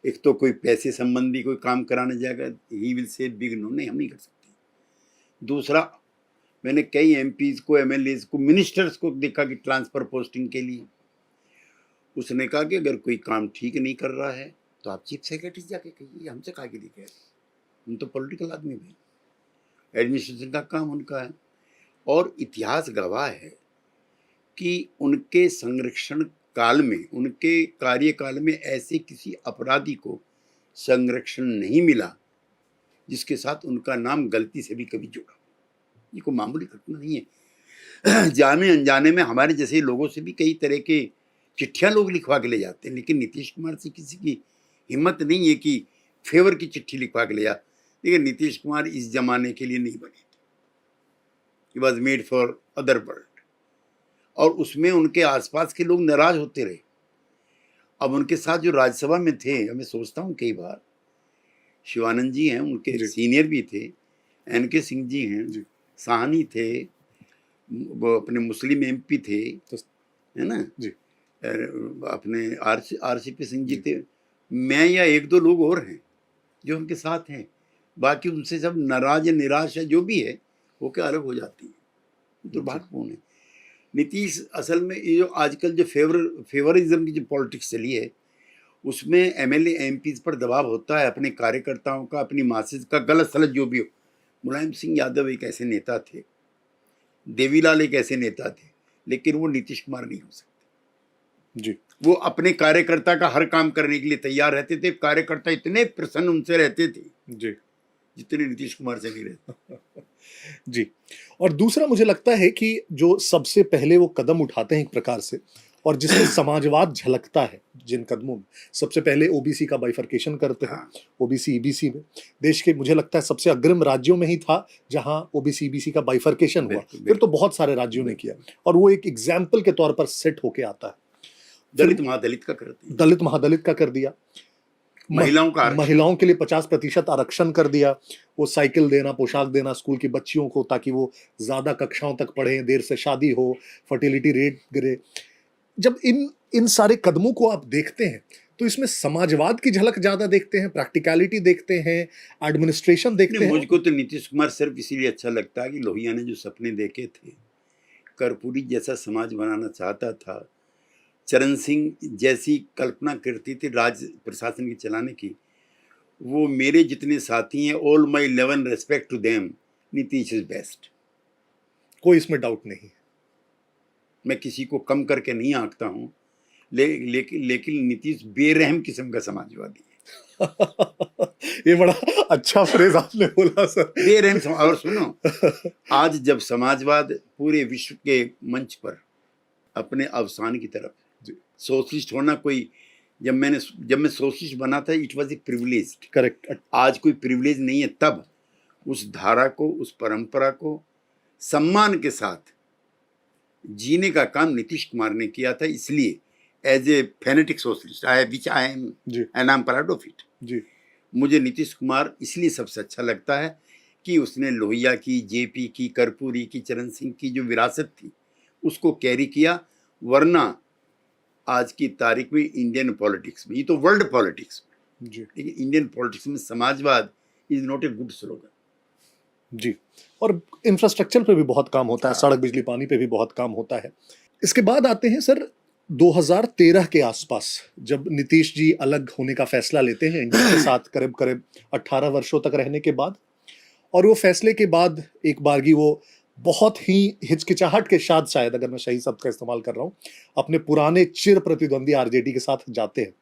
एक तो कोई पैसे संबंधी कोई काम कराने जाएगा, he will say big no, नहीं हम नहीं कर सकते। दूसरा, मैंने कई एमपीज को, एमएलएज को, मिनिस्टर्स को देखा कि ट्रांसफर पोस्टिंग के लिए उसने कहा कि अगर कोई काम ठीक नहीं कर रहा है तो आप चीफ सेक्रेटरी जाके कहिए, हमसे कहा के लिए कह रहे। उन तो पॉलिटिकल आदमी भाई, एडमिनिस्ट्रेशन का काम उनका है। और इतिहास गवाह है कि उनके संरक्षण काल में, उनके कार्यकाल में ऐसे किसी अपराधी को संरक्षण नहीं मिला जिसके साथ उनका नाम गलती से भी कभी जुड़ा। ये कोई मामूली घटना नहीं है। जाने अनजाने में हमारे जैसे लोगों से भी कई तरह के चिट्ठियां लोग लिखवा के ले जाते हैं, लेकिन नीतीश कुमार से किसी की हिम्मत नहीं है कि फेवर की चिट्ठी लिखवा के ले जा। लेकिन नीतीश कुमार इस जमाने के लिए नहीं बने थे। He was made for other world. और उसमें उनके आसपास के लोग नाराज होते रहे। अब उनके साथ जो राज्यसभा में थे, मैं सोचता हूँ कई बार, शिवानंद जी हैं, उनके सीनियर भी थे, एनके सिंह जी हैं, साहनी थे, वो अपने मुस्लिम एमपी थे, है ना जी, अपने आरसीपी सिंह जी थे, मैं या एक दो लोग और हैं जो उनके साथ हैं। बाकी उनसे सब नाराज, निराश है, जो भी है वो क्या अलग हो जाती है। दुर्भाग्यपूर्ण है। नीतीश असल में ये जो आजकल जो फेवरिज्म की जो पॉलिटिक्स चली है, उसमें एमएलए एमपीज पर दबाव होता है, अपने कार्यकर्ताओं का, अपनी मासेज का, गलत सलत जो भी हो। मुलायम सिंह यादव एक ऐसे नेता थे, देवीलाल एक ऐसे नेता थे, लेकिन वो नीतीश कुमार नहीं हो सकते जी। वो अपने कार्यकर्ता का हर काम करने के लिए तैयार रहते थे। कार्यकर्ता इतने प्रसन्न उनसे रहते थे जी, जितने नीतीश कुमार से नहीं रहते जी। और दूसरा मुझे लगता है कि जो सबसे पहले वो कदम उठाते हैं एक प्रकार से, और जिसमें समाजवाद झलकता है जिन कदमों में, सबसे पहले ओबीसी का बाइफर्केशन करते हैं। ओबीसी ईबीसी में देश के मुझे लगता है सबसे अग्रिम राज्यों में ही था जहां ओबीसी ईबीसी का बाइफर्केशन हुआ। फिर तो बहुत सारे राज्यों ने किया, और वो एक एग्जाम्पल के तौर पर सेट होके आता है। दलित महादलित का कर दिया, दलित महादलित का कर दिया, महिलाओं के लिए 50% आरक्षण कर दिया। वो साइकिल देना, पोशाक देना स्कूल की बच्चियों को, ताकि वो ज्यादा कक्षाओं तक पढ़ें, देर से शादी हो, फर्टिलिटी रेट गिरे। जब इन सारे कदमों को आप देखते हैं तो इसमें समाजवाद की झलक ज्यादा देखते हैं, प्रैक्टिकलिटी देखते हैं, एडमिनिस्ट्रेशन देखते हैं। मुझको तो नीतीश कुमार सिर्फ इसीलिए अच्छा लगता है कि लोहिया ने जो सपने देखे थे, कर्पूरी जैसा समाज बनाना चाहता था, चरण सिंह जैसी कल्पना करती थी राज्य प्रशासन की चलाने की, वो मेरे जितने साथी हैं, all my 11 respect to them, Nitish is best. कोई इसमें डाउट नहीं। मैं किसी को कम करके नहीं आंकता हूँ, लेकिन नीतीश बेरहम किस्म का समाजवादी है। ये बड़ा अच्छा फ्रेज आपने बोला सर। बेरहम और सुनो, आज जब समाजवाद पूरे विश्व के मंच पर अपने अवसान की तरफ, सोशलिस्ट होना कोई, जब मैं सोशलिस्ट बना था, it was a privilege. Correct. आज कोई प्रिविलेज नहीं है। तब उस धारा को, उस परंपरा को सम्मान के साथ जीने का काम नीतीश कुमार ने किया था। इसलिए as a fanatic socialist I am proud of it जी। मुझे नीतीश कुमार इसलिए सबसे अच्छा लगता है कि उसने लोहिया की, जेपी की, कर्पूरी की, चरण सिंह की जो विरासत थी उसको कैरी किया। वरना आज की तारीख में इंडियन पॉलिटिक्स में, ये तो वर्ल्ड पॉलिटिक्स में, लेकिन इंडियन पॉलिटिक्स में समाजवाद is not a good slogan. जी। और इंफ्रास्ट्रक्चर पे भी बहुत काम होता है, सड़क, बिजली, पानी पे भी बहुत काम होता है। इसके बाद आते हैं सर 2013 के आसपास, जब नीतीश जी अलग होने का फैसला लेते हैं इंडिया के साथ करीब करीब 18 वर्षों तक रहने के बाद। और वो फैसले के बाद एक बारगी वो बहुत ही हिचकिचाहट के साथ, शायद अगर मैं सही शब्द का इस्तेमाल कर रहा हूँ, अपने पुराने चिर प्रतिद्वंदी आरजेडी के साथ जाते हैं।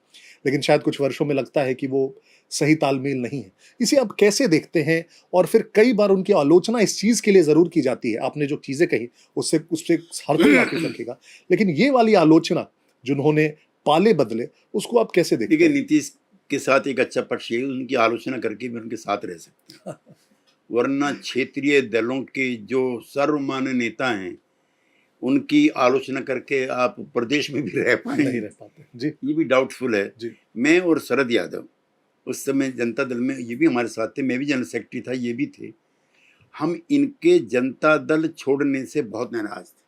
लेकिन शायद कुछ वर्षों में लगता है कि वो सही तालमेल नहीं है। इसे आप कैसे देखते हैं? और फिर कई बार उनकी आलोचना इस चीज के लिए जरूर की जाती है, आपने जो चीजें कही उससे हर कोई वाकिफ रखेगा, लेकिन ये वाली आलोचना जिन्होंने पाले बदले, उसको आप कैसे देखते हैं? देखिए, नीतीश के साथ एक अच्छा पक्ष ये, उनकी आलोचना करके भी उनके साथ रह सकते हैं। वरना क्षेत्रीय दलों के जो सर्वमान्य नेता हैं, उनकी आलोचना करके आप प्रदेश में भी रह पाएंगे? नहीं रह पाते जी। ये भी डाउटफुल है जी। मैं और शरद यादव उस समय जनता दल में, ये भी हमारे साथ थे, मैं भी जनरल सेक्रेटरी था, ये भी थे। हम इनके जनता दल छोड़ने से बहुत नाराज थे,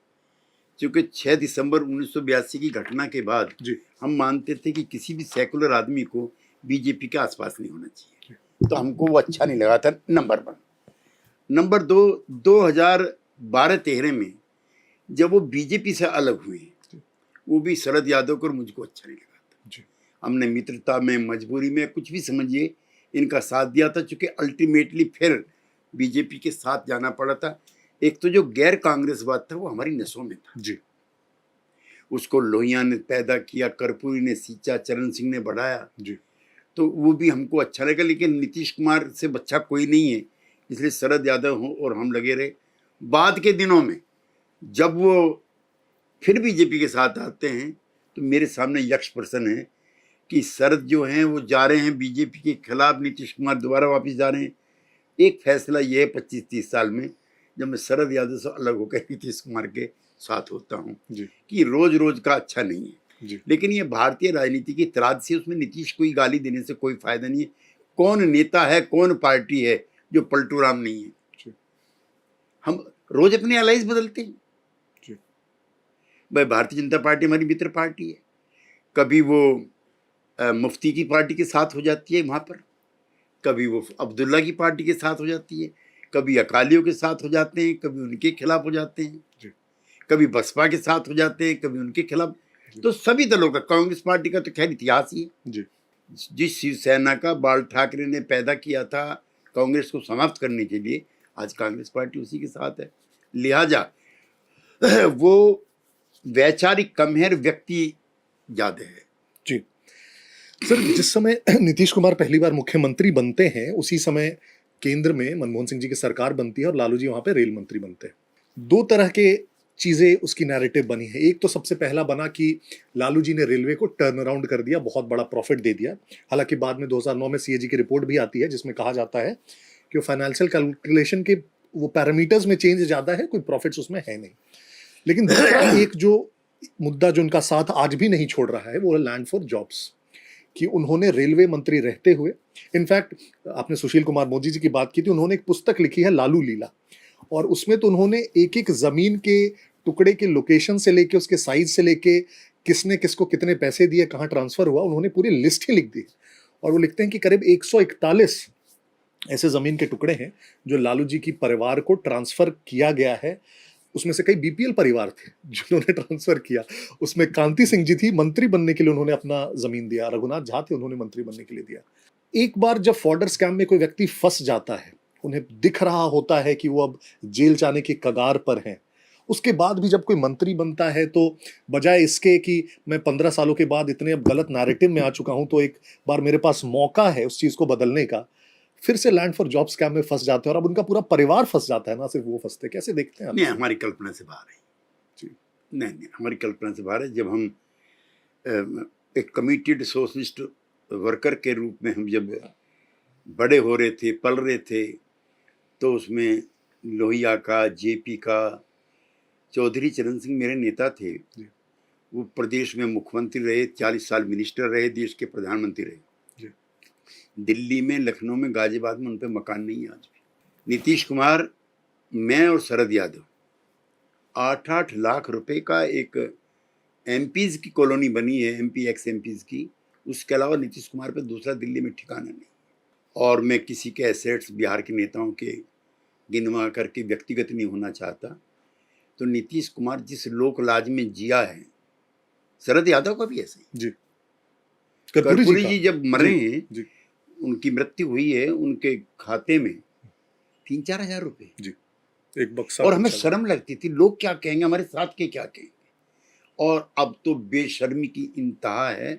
क्योंकि 6 दिसंबर 1982 की घटना के बाद हम मानते थे कि किसी भी सेकुलर आदमी को बीजेपी के आसपास नहीं होना चाहिए। तो हमको वो अच्छा नहीं लगा था, नंबर 1। नंबर 2, 2012-13 में जब वो बीजेपी से अलग हुए, वो भी शरद यादव को और मुझको अच्छा नहीं लगा था। हमने मित्रता में, मजबूरी में, कुछ भी समझिए, इनका साथ दिया था, चूंकि अल्टीमेटली फिर बीजेपी के साथ जाना पड़ा था। एक तो जो गैर कांग्रेसवाद था वो हमारी नसों में था जी। उसको लोहिया ने पैदा किया, कर्पूरी ने सींचा, चरण सिंह ने बढ़ाया जी। तो वो भी हमको अच्छा लगा। लेकिन नीतीश कुमार से बच्चा कोई नहीं है, इसलिए शरद यादव हो और हम लगे रहे। बाद के दिनों में जब वो फिर बीजेपी के साथ आते हैं तो मेरे सामने यक्ष प्रश्न है कि शरद जो हैं वो जा रहे हैं बीजेपी के खिलाफ, नीतीश कुमार दोबारा वापस जा रहे हैं। एक फैसला ये है 25-30 साल में, जब मैं शरद यादव से अलग होकर नीतीश कुमार के साथ होता हूँ, कि रोज रोज का अच्छा नहीं है। लेकिन ये भारतीय राजनीति की तराज से, उसमें नीतीश को ही गाली देने से कोई फायदा नहीं है। कौन नेता है, कौन पार्टी है जो पलटू राम नहीं है? हम रोज अपने अलाइज बदलते हैं भाई। भारतीय जनता पार्टी हमारी मित्र पार्टी है, कभी वो मुफ्ती की पार्टी के साथ हो जाती है वहाँ पर, कभी वो अब्दुल्ला की पार्टी के साथ हो जाती है, कभी अकालियों के साथ हो जाते हैं, कभी उनके खिलाफ हो जाते हैं, कभी बसपा के साथ हो जाते हैं, कभी उनके खिलाफ। तो सभी दलों का, कांग्रेस पार्टी का तो खैर इतिहास ही है। जिस शिवसेना का बाल ठाकरे ने पैदा किया था कांग्रेस को समाप्त करने के लिए, आज कांग्रेस पार्टी उसी के साथ है। लिहाजा वो वैचारिक कम है, व्यक्ति ज्यादा है। जी सर, जिस समय नीतीश कुमार पहली बार मुख्यमंत्री बनते हैं, उसी समय केंद्र में मनमोहन सिंह जी की सरकार बनती है और लालू जी वहां पे रेल मंत्री बनते हैं। 2 तरह के चीजें उसकी नैरेटिव बनी है। एक तो सबसे पहला बना कि लालू जी ने रेलवे को टर्न अराउंड कर दिया, बहुत बड़ा प्रॉफिट दे दिया। हालांकि बाद में 2009 में सीएजी की रिपोर्ट भी आती है जिसमें कहा जाता है कि फाइनेंशियल कैलकुलेशन के वो पैरामीटर्स में चेंज ज्यादा है, कोई प्रॉफिट्स उसमें है नहीं। लेकिन दूसरा एक जो मुद्दा जो उनका साथ आज भी नहीं छोड़ रहा है वो है लैंड फॉर जॉब्स, कि उन्होंने रेलवे मंत्री रहते हुए, इनफैक्ट आपने सुशील कुमार मोदी जी की बात की थी, उन्होंने एक पुस्तक लिखी है लालू लीला, और उसमें तो उन्होंने एक एक जमीन के टुकड़े के लोकेशन से लेके, उसके साइज से लेके, किसने किसको कितने पैसे दिए, कहाँ ट्रांसफर हुआ, उन्होंने पूरी लिस्ट ही लिख दी। और वो लिखते हैं कि करीब 141 ऐसे जमीन के टुकड़े हैं जो लालू जी की परिवार को ट्रांसफर किया गया है। उसमें से कई बीपीएल परिवार थे जिन्होंने ट्रांसफर किया। उसमें कांति सिंह जी थी, मंत्री बनने के लिए उन्होंने अपना जमीन दिया। रघुनाथ झा थे, उन्होंने मंत्री बनने के लिए दिया। एक बार जब फॉर्डर स्कैम में कोई व्यक्ति फंस जाता है, उन्हें दिख रहा होता है कि वो अब जेल जाने की कगार पर हैं, उसके बाद भी जब कोई मंत्री बनता है तो बजाय इसके कि मैं 15 सालों के बाद इतने अब गलत नैरेटिव में आ चुका हूं तो एक बार मेरे पास मौका है उस चीज को बदलने का, फिर से लैंड फॉर जॉब स्कैम में फंस जाते हैं और अब उनका पूरा परिवार फंस जाता है, ना सिर्फ वो फंसते। कैसे देखते हैं आप? नहीं, हमारी कल्पना से बाहर है जी। नहीं, हमारी कल्पना से बाहर है। जब हम एक कमिटेड सोशलिस्ट वर्कर के रूप में हम जब बड़े हो रहे थे, पल रहे थे, तो उसमें लोहिया का, जेपी का, चौधरी चरण सिंह मेरे नेता थे। वो प्रदेश में मुख्यमंत्री रहे, 40 साल मिनिस्टर रहे, देश के प्रधानमंत्री रहे। दिल्ली में, लखनऊ में, गाजियाबाद में उन पर मकान नहीं है आज भी। नीतीश कुमार, मैं और शरद यादव 8-8 लाख रुपए का एक एमपीज की कॉलोनी बनी है, एमपी एक्स एमपीज की। उसके अलावा नीतीश कुमार पे दूसरा दिल्ली में ठिकाना नहीं। और मैं किसी के एसेट्स बिहार के नेताओं के गिनवा करके व्यक्तिगत नहीं होना चाहता। तो नीतीश कुमार जिस लोक लाज में जिया है, शरद यादव का भी ऐसे ही। जी। कर्पूरी जी जब मरे जी, हैं, जी। उनकी मृत्यु हुई है, उनके खाते में 3-4 हजार रुपए। जी। एक बक्सा। और हमें शर्म लगती थी, लोग क्या कहेंगे, हमारे साथ के क्या कहेंगे। और अब तो बेशर्मी की इंतहा है,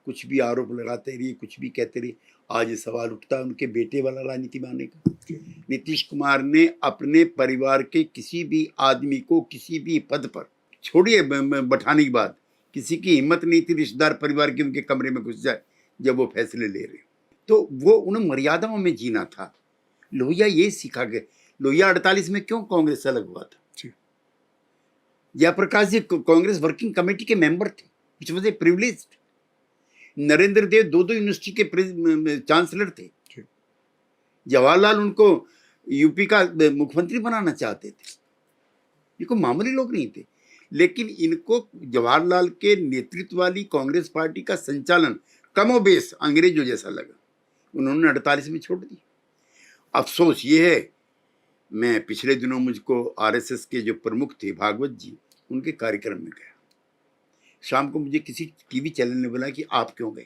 कुछ भी आरोप लगाते रहिए, कुछ भी कहते रहिए। आज सवाल उठता है उनके बेटे वाला राजनीति में आने का। नीतीश कुमार ने अपने परिवार के किसी भी आदमी को किसी भी पद पर, छोड़िए बैठाने की बात, किसी की हिम्मत नहीं थी रिश्तेदार परिवार के उनके कमरे में घुस जाए जब वो फैसले ले रहे। तो वो उन्हें मर्यादाओं में जीना था। लोहिया ये सीखा गया। लोहिया 48 में क्यों कांग्रेस से अलग हुआ था? जयप्रकाश जी कांग्रेस वर्किंग कमेटी के मेंबर थे, which was a privileged. Narendra Dev 2 university के चांसलर थे। जवाहरलाल उनको यूपी का मुख्यमंत्री बनाना चाहते थे। ये कोई मामूली लोग नहीं थे, लेकिन इनको जवाहरलाल के नेतृत्व वाली कांग्रेस पार्टी का संचालन कमोबेश अंग्रेजों जैसा लगा। उन्होंने 48 में छोड़ दी। अफसोस ये है, मैं पिछले दिनों मुझको आरएसएस के जो प्रमुख थे भागवत जी, उनके कार्यक्रम में गया। शाम को मुझे किसी टीवी चैनल ने बोला कि आप क्यों गए?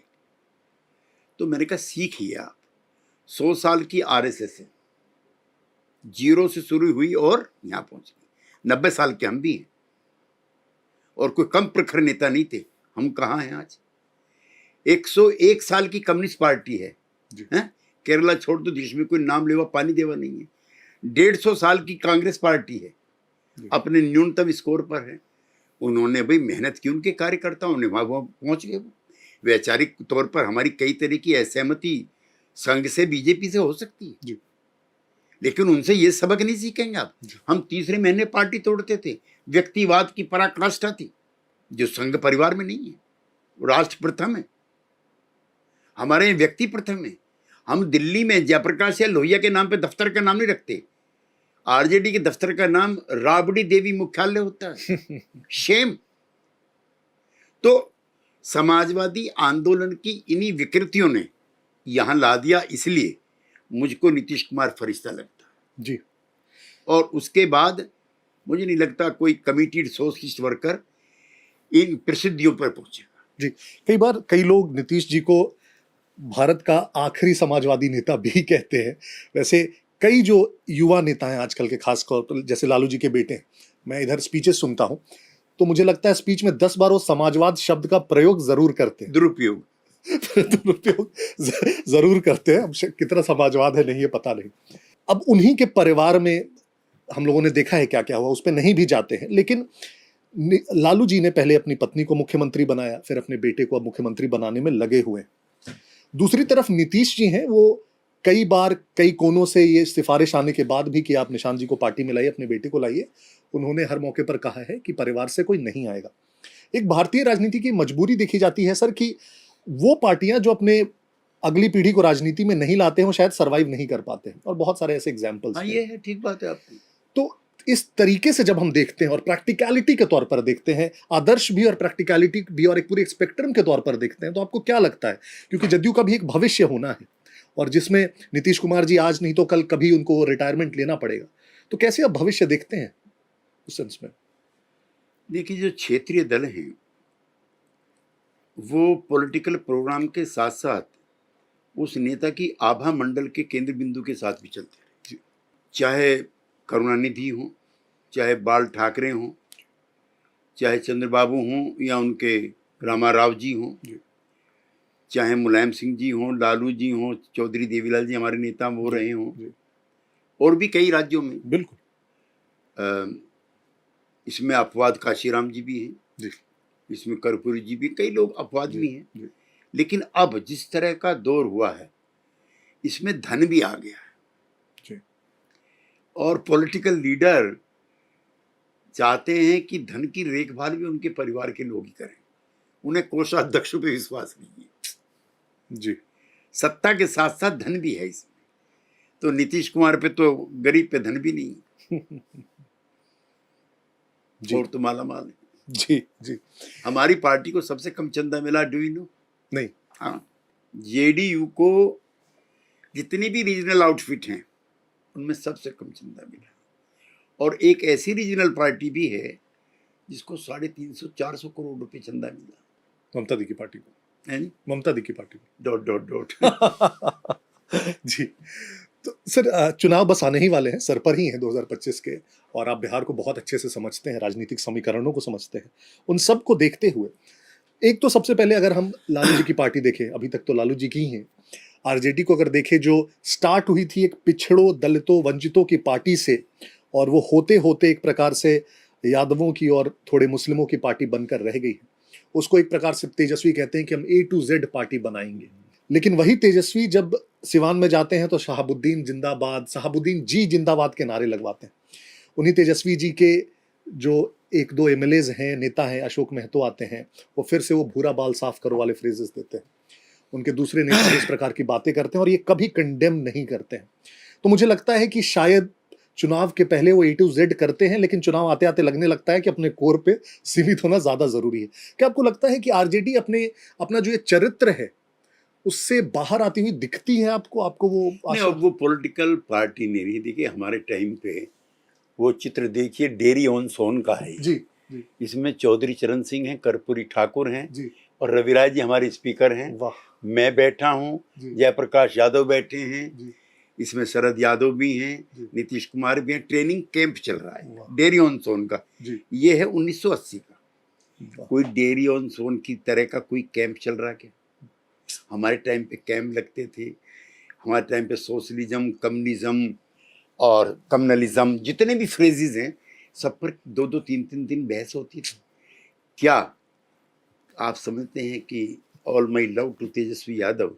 तो मैंने कहा सीखिए आप। 100 साल की आरएसएस है, 0 से शुरू हुई और यहाँ पहुंच गई। 90 साल के हम भी हैं और कोई कम प्रखर नेता नहीं थे। हम कहाँ हैं आज? 101 साल की कम्युनिस्ट पार्टी है। केरला छोड़ दो, देश में कोई नाम लेवा पानी देवा नहीं है। 150 साल की कांग्रेस पार्टी है, अपने न्यूनतम स्कोर पर है। उन्होंने भाई मेहनत की, उनके कार्यकर्ताओं ने, वहां पहुंच गए। वैचारिक तौर पर हमारी कई तरह की असहमति संघ से, बीजेपी से हो सकती है जी, लेकिन उनसे ये सबक नहीं सीखेंगे आप। हम तीसरे महीने पार्टी तोड़ते थे। व्यक्तिवाद की पराकाष्ठा थी जो संघ परिवार में नहीं है। राष्ट्र प्रथम है, हमारे व्यक्ति प्रथम है। हम दिल्ली में जयप्रकाश या लोहिया के नाम पे दफ्तर का नाम नहीं रखते। आरजेडी के दफ्तर का नाम राबड़ी देवी मुख्यालय होता है। शेम। तो समाजवादी आंदोलन की इन्हीं विकृतियों ने यहां ला दिया, इसलिए मुझको नीतीश कुमार फरिश्ता लगता है जी। और उसके बाद मुझे नहीं लगता कोई कमिटेड सोशलिस्ट वर्कर इन प्रसिद्धियों पर पहुंचेगा जी। कई बार कई लोग नीतीश जी को भारत का आखिरी समाजवादी नेता भी कहते हैं। वैसे कई जो युवा नेता हैं आजकल के, खासतौर पर जैसे लालू जी के बेटे, मैं इधर स्पीचेस सुनता हूं तो मुझे लगता है स्पीच में 10 बार वो समाजवाद शब्द का प्रयोग जरूर करते हैं। दुरुपयोग जरूर करते हैं। अब कितना समाजवाद है नहीं, ये पता नहीं। अब उन्हीं के परिवार में हम लोगों ने देखा है क्या क्या हुआ, उस पर नहीं भी जाते हैं। लेकिन लालू जी ने पहले अपनी पत्नी को मुख्यमंत्री बनाया, फिर अपने बेटे को अब मुख्यमंत्री बनाने में लगे हुए। दूसरी तरफ नीतीश जी हैं, वो कई बार कई कोनों से ये सिफारिश आने के बाद भी कि आप निशांत जी को पार्टी में लाइए, अपने बेटे को लाइए, उन्होंने हर मौके पर कहा है कि परिवार से कोई नहीं आएगा। एक भारतीय राजनीति की मजबूरी देखी जाती है सर कि वो पार्टियां जो अपने अगली पीढ़ी को राजनीति में नहीं लाते हैं वो शायद सर्वाइव नहीं कर पाते हैं, और बहुत सारे ऐसे एग्जाम्पल्स हैं। ये है, ठीक बात है आपकी। तो इस तरीके से जब हम देखते हैं और प्रैक्टिकलिटी के तौर पर देखते हैं, आदर्श भी और प्रैक्टिकलिटी भी और एक पूरे स्पेक्ट्रम के तौर पर देखते हैं, तो आपको क्या लगता है? क्योंकि जदयू का भी एक भविष्य होना है और जिसमें नीतीश कुमार जी आज नहीं तो कल कभी उनको रिटायरमेंट लेना पड़ेगा, तो कैसे आप भविष्य देखते हैं उस सेंस में? देखिए, जो क्षेत्रीय दल हैं वो पॉलिटिकल प्रोग्राम के साथ साथ उस नेता की आभा मंडल के केंद्र बिंदु के साथ भी चलते रहे, चाहे करुणानिधि हों, चाहे बाल ठाकरे हों, चाहे चंद्रबाबू हों या उनके रामाराव जी हों, चाहे मुलायम सिंह जी हों, लालू जी हों, चौधरी देवीलाल जी हमारे नेता वो रहे हों, और भी कई राज्यों में। बिल्कुल। इसमें अपवाद काशीराम जी भी हैं, इसमें कर्पूरी जी भी, कई लोग अपवाद भी हैं। लेकिन अब जिस तरह का दौर हुआ है, इसमें धन भी आ गया है और पॉलिटिकल लीडर चाहते हैं कि धन की देखभाल भी उनके परिवार के लोग ही करें। उन्हें कोषाध्यक्षों पे विश्वास नहीं है जी। सत्ता के साथ साथ धन भी है इसमें। तो नीतीश कुमार पे तो गरीब पे धन भी नहीं और तो माला माल है। जी जी। हमारी पार्टी को सबसे कम चंदा मिला, डू यू नो? नहीं। हाँ, जेडीयू को जितनी भी रीजनल आउटफिट हैं उनमें सबसे कम चंदा मिला। और एक ऐसी रीजनल पार्टी भी है जिसको 350-400 करोड़ रुपए चंदा मिला, ममता दी की पार्टी को। है ममता दी की पार्टी को। Dot dot dot G. तो सर, चुनाव बस आने ही वाले हैं, सर पर ही हैं 2025 के, और आप बिहार को बहुत अच्छे से समझते हैं, राजनीतिक समीकरणों को समझते हैं। उन सब को देखते हुए एक तो सबसे पहले अगर हम लालू जी की पार्टी देखें, अभी तक तो लालू जी की ही है, आरजेडी को अगर देखें, जो स्टार्ट हुई थी एक पिछड़ों, दलितों, वंचितों की पार्टी से, और वो होते होते एक प्रकार से यादवों की और थोड़े मुस्लिमों की पार्टी बनकर रह गई है। उसको एक प्रकार से तेजस्वी कहते हैं कि हम A to Z पार्टी बनाएंगे। लेकिन वही तेजस्वी जब सिवान में जाते हैं तो शहाबुद्दीन जिंदाबाद, शहाबुद्दीन जी जिंदाबाद के नारे लगवाते हैं। उन्हीं तेजस्वी जी के जो 1-2 MLAs हैं, नेता हैं, अशोक महतो आते हैं, वो फिर से वो भूरा बाल साफ करो वाले फ्रेजेस देते हैं। उनके दूसरे नेता इस प्रकार की बातें करते हैं और ये कभी कंडेम नहीं करते हैं। तो मुझे लगता है कि शायद चुनाव के पहले वो A to Z करते हैं, लेकिन चुनाव आते आते लगने लगता है कि अपने कोर पे सीमित होना ज्यादा जरूरी है। क्या आपको लगता है कि आरजेडी अपना जो ये चरित्र है उससे बाहर आती हुई दिखती है आपको वो नहीं, अब वो पॉलिटिकल पार्टी नहीं रही। देखिए हमारे टाइम पे वो चित्र देखिए, डेरी ऑन सोन का है जी जी। इसमें चौधरी चरण सिंह हैं, कर्पूरी ठाकुर हैं जी। और रविराज जी हमारे स्पीकर हैं। वाह। मैं बैठा हूँ, जयप्रकाश यादव बैठे हैं जी। इसमें, शरद यादव भी हैं, नीतीश कुमार भी हैं। ट्रेनिंग कैंप चल रहा है डेरी ऑन सोन का। ये है 1980 का। कोई डेरी ऑन सोन की तरह का कोई कैंप चल रहा क्या? हमारे टाइम पे कैंप लगते थे। हमारे टाइम पे सोशलिज्म, कम्युनिज्म और कम्युनलिज्म, जितने भी फ्रेजेस हैं सब पर 2-2, 3-3 दिन बहस होती थी। क्या आप समझते हैं कि all my love to Tejashwi Yadav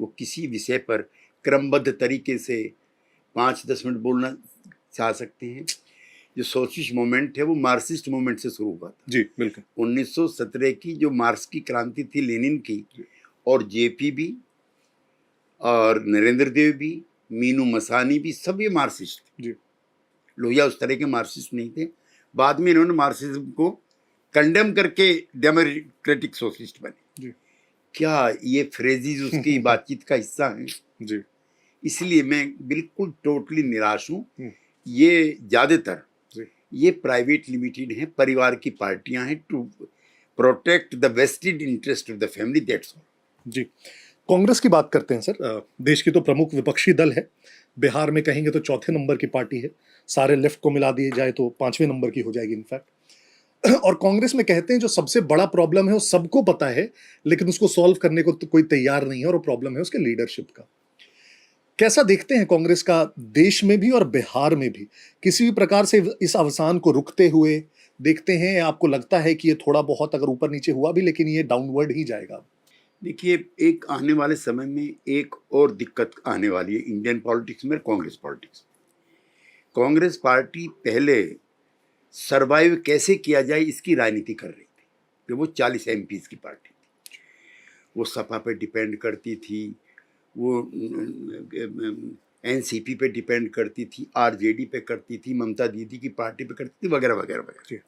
वो किसी विषय पर क्रमबद्ध तरीके से 5-10 मिनट बोलना चाह सकते हैं? जो सोशलिस्ट मूवमेंट है वो मार्क्सिस्ट मूवमेंट से शुरू हुआ था। जी बिल्कुल। 1917 की जो मार्क्स की क्रांति थी, लेनिन की, और जेपी भी और नरेंद्र देव भी, मीनू मसानी भी, सब ये मार्क्सिस्ट थे। लोहिया उस तरह के मार्क्सिस्ट नहीं थे। बाद में इन्होंने मार्क्सिज्म को कंडेम करके डेमोक्रेटिक सोशलिस्ट बने। क्या ये फ्रेजेस उसकी बातचीत का हिस्सा हैं? जी। इसलिए मैं बिल्कुल टोटली निराश हूँ। ये ज़्यादातर ये प्राइवेट लिमिटेड हैं, परिवार की पार्टियां हैं, to protect the vested interest of the family, that's all. जी। कांग्रेस की बात करते हैं सर। देश की तो प्रमुख विपक्षी दल है। बिहार में कहेंगे तो चौथे नंबर की पार्टी है। सारे लेफ्ट को मिला दिए जाए तो 5वें नंबर की हो जाएगी इनफैक्ट। और कांग्रेस में कहते हैं जो सबसे बड़ा प्रॉब्लम है वो सबको पता है, लेकिन उसको सॉल्व करने को तो कोई तैयार नहीं है, और वो प्रॉब्लम है उसके लीडरशिप का। कैसा देखते हैं कांग्रेस का देश में भी और बिहार में भी? किसी भी प्रकार से इस अवसान को रुकते हुए देखते हैं? आपको लगता है कि ये थोड़ा बहुत अगर ऊपर नीचे हुआ भी, लेकिन ये डाउनवर्ड ही जाएगा? देखिए, एक आने वाले समय में एक और दिक्कत आने वाली है इंडियन पॉलिटिक्स में, कांग्रेस पॉलिटिक्स में। कांग्रेस पार्टी पहले सरवाइव कैसे किया जाए इसकी राजनीति कर रही थी, कि वो 40 MPs की पार्टी थी। वो सपा पे डिपेंड करती थी, वो NCP पे डिपेंड करती थी, RJD पे करती थी, ममता दीदी की पार्टी पे करती थी, वगैरह वगैरह वगैरह।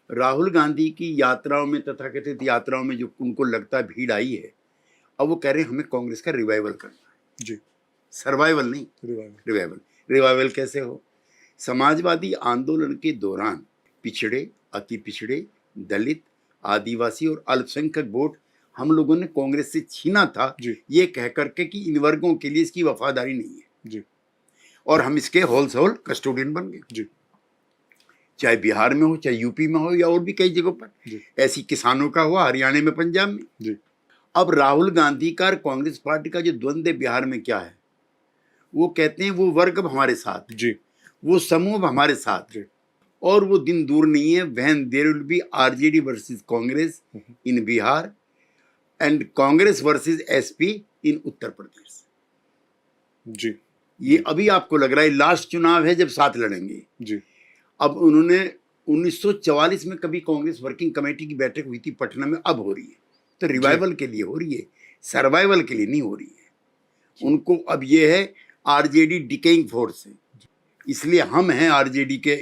राहुल गांधी की यात्राओं में, तथाकथित यात्राओं में जो उनको लगता है भीड़ आई है, अब वो कह रहे हैं हमें कांग्रेस का रिवाइवल करना है। जी। सर्वाइवल नहीं, रिवाइवल। रिवाइवल कैसे हो? समाजवादी आंदोलन के दौरान पिछड़े, अति पिछड़े, दलित, आदिवासी और अल्पसंख्यक वोट हम लोगों ने कांग्रेस से छीना था, जी ये कह करके कि इन वर्गों के लिए इसकी वफादारी नहीं है, जी और हम इसके होल कस्टोडियन बन गए। जी चाहे बिहार में हो, चाहे यूपी में हो, या और भी कई जगहों पर जी ऐसी किसानों का हुआ, हरियाणा में, पंजाब में। जी अब राहुल गांधी का और कांग्रेस पार्टी का जो द्वंद्व है बिहार में क्या है, वो कहते हैं वो वर्ग अब हमारे साथ, जी वो समूह अब हमारे साथ, जी और वो दिन दूर नहीं है when there will be RJD versus Congress in Bihar and Congress versus SP in Uttar Pradesh. जी ये अभी आपको लग रहा है लास्ट चुनाव है जब साथ लड़ेंगे। जी अब उन्होंने 1944 में कभी कांग्रेस वर्किंग कमेटी की बैठक हुई थी पटना में, अब हो रही है, तो रिवाइवल के लिए हो रही है, सर्वाइवल के लिए नहीं हो रही है। उनको अब ये है आरजेडी डिकेइंग फोर्स है, इसलिए हम हैं आरजेडी के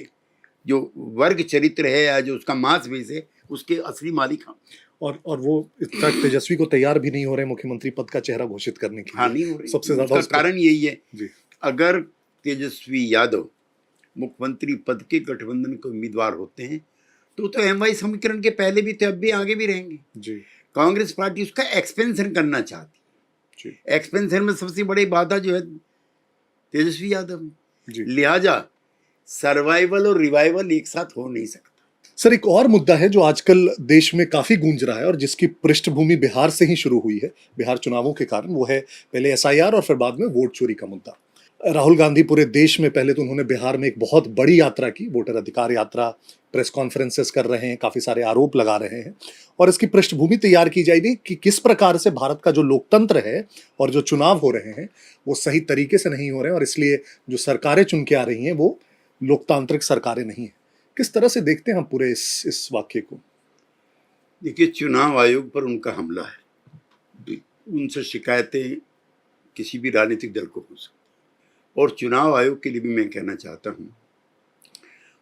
जो वर्ग चरित्र है या जो उसका मांसपेश है उसके असली मालिक हम। और वो इतना तेजस्वी को तैयार भी नहीं हो रहे मुख्यमंत्री पद का चेहरा घोषित करने के हाँ, लिए। नहीं हो रही। सबसे ज्यादा उसका कारण यही है, जी अगर तेजस्वी यादव मुख्यमंत्री पद के गठबंधन के उम्मीदवार होते हैं तो एमवाई समीकरण के पहले भी थे, अब भी आगे भी रहेंगे। जी कांग्रेस पार्टी उसका एक्सपेंशन करना चाहती जी है, एक्सपेंशन में सबसे बड़ी बाधा जो है तेजस्वी यादव में, जी लिहाजा सर्वाइवल और रिवाइवल एक साथ हो नहीं सकता। सर, एक और मुद्दा है जो आजकल देश में काफी गूंज रहा है और जिसकी पृष्ठभूमि बिहार से ही शुरू हुई है, बिहार चुनावों के कारण, वो है पहले एसआईआर और फिर बाद में वोट चोरी का मुद्दा। राहुल गांधी पूरे देश में पहले तो उन्होंने बिहार में एक बहुत बड़ी यात्रा की, वोटर अधिकार यात्रा, प्रेस कॉन्फ्रेंसेस कर रहे हैं, काफी सारे आरोप लगा रहे हैं, और इसकी पृष्ठभूमि तैयार की जाएगी कि किस प्रकार से भारत का जो लोकतंत्र है और जो चुनाव हो रहे हैं वो सही तरीके से नहीं हो रहे हैं, और इसलिए जो सरकारें चुन के आ रही हैं वो लोकतांत्रिक सरकारें नहीं है। किस तरह से देखते हैं हम पूरे इस वाक्य को? देखिए, चुनाव आयोग पर उनका हमला है, उनसे शिकायतें किसी भी राजनीतिक दल को हो सकती, और चुनाव आयोग के लिए भी मैं कहना चाहता हूँ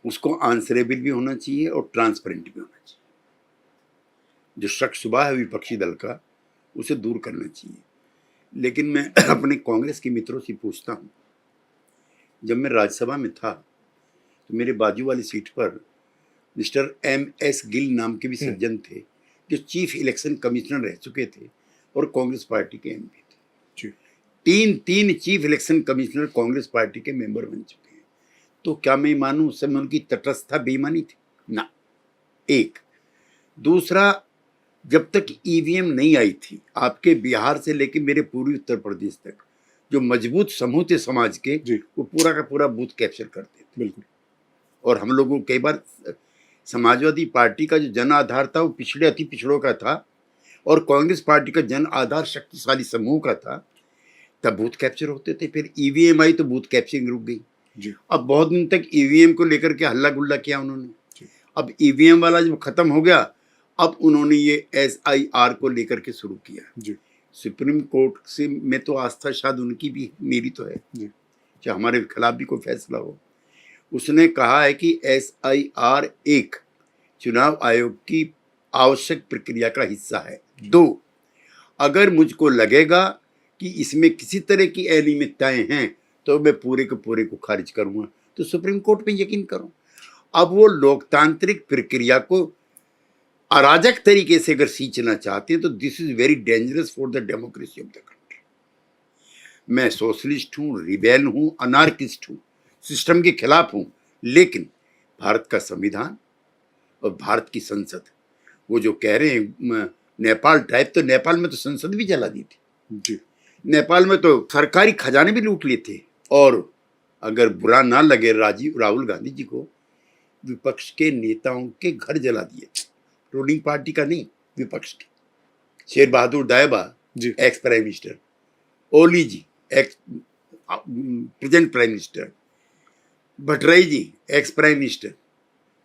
उसको आंसरेबल भी होना चाहिए और ट्रांसपेरेंट भी होना चाहिए। जो शक शुबा है विपक्षी दल का उसे दूर करना चाहिए। लेकिन मैं अपने कांग्रेस के मित्रों से पूछता हूँ, जब मैं राज्यसभा में था तो मेरे बाजू वाली सीट पर मिस्टर MS गिल नाम के भी सज्जन थे जो चीफ इलेक्शन कमिश्नर रह चुके थे और कांग्रेस पार्टी के MP थे। तीन chief election commissioner Congress party के मेंबर बन चुके हैं। तो क्या मैं मानूं उस समय उनकी तटस्थता बेईमानी थी? ना। एक दूसरा, जब तक EVM नहीं आई थी, आपके बिहार से लेकर मेरे पूर्वी उत्तर प्रदेश तक जो मजबूत समूह थे समाज के, वो पूरा का पूरा बूथ कैप्चर करते थे। बिल्कुल। और हम लोगों कई बार समाजवादी पार्टी का जो जन आधार था वो पिछड़े अति पिछड़ों का था, और कांग्रेस पार्टी का जन आधार शक्तिशाली समूह का था, तब बूथ कैप्चर होते थे। फिर EVM आई तो बूथ कैप्चरिंग रुक गई। अब बहुत दिन तक EVM को लेकर के हल्ला गुल्ला किया उन्होंने। अब EVM वाला जब खत्म हो गया, अब उन्होंने ये SIR को लेकर के शुरू किया। सुप्रीम कोर्ट से में तो आस्था शायद उनकी भी, मेरी तो है, चाहे हमारे खिलाफ भी कोई फैसला हो। उसने कहा है कि SIR एक चुनाव आयोग की आवश्यक प्रक्रिया का हिस्सा है। 2, अगर मुझको लगेगा कि इसमें किसी तरह की अनियमितताएं हैं तो मैं पूरे के पूरे को खारिज करूंगा। तो सुप्रीम कोर्ट पे यकीन करो। अब वो लोकतांत्रिक प्रक्रिया को अराजक तरीके से अगर सींचना चाहते हैं तो this is very dangerous for the democracy of the country. मैं सोशलिस्ट हूँ, रिबेल हूँ, अनार्किस्ट हूँ, सिस्टम के खिलाफ हूँ, लेकिन भारत का संविधान और भारत की संसद, वो जो कह रहे हैं नेपाल टाइप, तो नेपाल में तो संसद भी जला दी थी। नेपाल में तो सरकारी खजाने भी लूट लिए थे। और अगर बुरा ना लगे राहुल गांधी जी को, विपक्ष के नेताओं के घर जला दिए, रूलिंग पार्टी का नहीं, विपक्ष के। Sher Bahadur Deuba ex prime minister, Oli ji ex present prime minister, Bhattarai ji ex prime minister,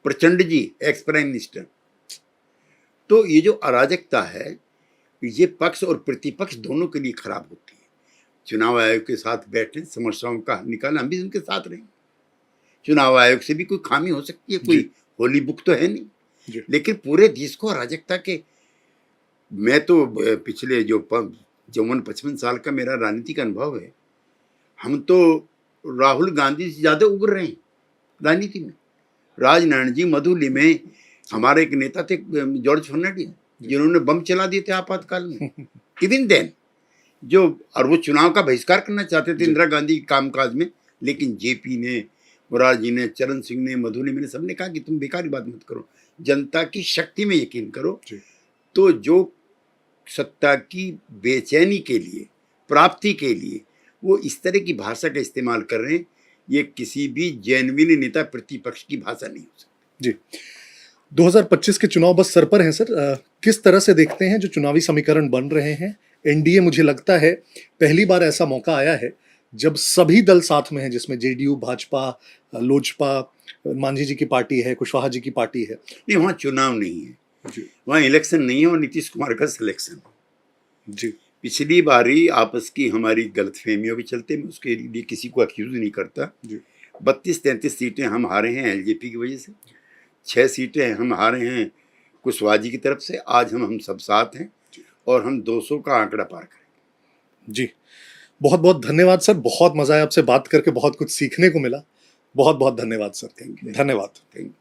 Prachanda ji ex prime minister. तो ये जो अराजकता है, ये पक्ष और प्रतिपक्ष दोनों के लिए खराब होती है। चुनाव आयोग के साथ बैठे, समस्याओं का हल निकालना, हम भी उनके साथ रहेंगे। चुनाव आयोग से भी कोई खामी हो सकती है, कोई होली बुक तो है नहीं, लेकिन पूरे देश को अराजकता के, मैं तो पिछले जो 54-55 साल का मेरा राजनीतिक अनुभव है, हम तो राहुल गांधी से ज्यादा उभर रहे हैं राजनीति में। राजनारायण जी, मधुली में हमारे एक नेता थे जॉर्ज फर्नांडिस, जिन्होंने बम चला दिए थे आपातकाल में। इवन देन जो, और वो चुनाव का बहिष्कार करना चाहते थे इंदिरा गांधी के कामकाज में, लेकिन जेपी ने, मोरारजी ने, चरण सिंह ने, मधु ने, मैंने सबने कहा कि तुम बेकार की बात मत करो, जनता की शक्ति में यकीन करो। तो जो सत्ता की बेचैनी के लिए, प्राप्ति के लिए वो इस तरह की भाषा का इस्तेमाल कर रहे हैं, ये किसी भी जेन्युइन नेता प्रतिपक्ष की भाषा नहीं हो सकती। जी, 2025 के चुनाव बस सर पर हैं सर। किस तरह से देखते हैं जो चुनावी समीकरण बन रहे हैं? एनडीए, मुझे लगता है पहली बार ऐसा मौका आया है जब सभी दल साथ में हैं, जिसमें जेडीयू, भाजपा, लोजपा, मांझी जी की पार्टी है, कुशवाहा जी की पार्टी है। नहीं, वहाँ चुनाव नहीं है, वहाँ इलेक्शन नहीं है, और नीतीश कुमार का सिलेक्शन। जी, पिछली बारी आपस की हमारी गलतफहमियों के चलते, मैं उसके लिए किसी को अक्यूज नहीं करता, 32-33 सीटें हम हारे हैं एलजेपी की वजह से, 6 सीटें हम हारे हैं कुशवाहा जी की तरफ से। आज हम सब साथ हैं और हम 200 का आंकड़ा पार करें। जी, बहुत बहुत धन्यवाद सर, बहुत मजा आया आपसे बात करके, बहुत कुछ सीखने को मिला। बहुत बहुत धन्यवाद सर। Thank you. धन्यवाद। Thank you.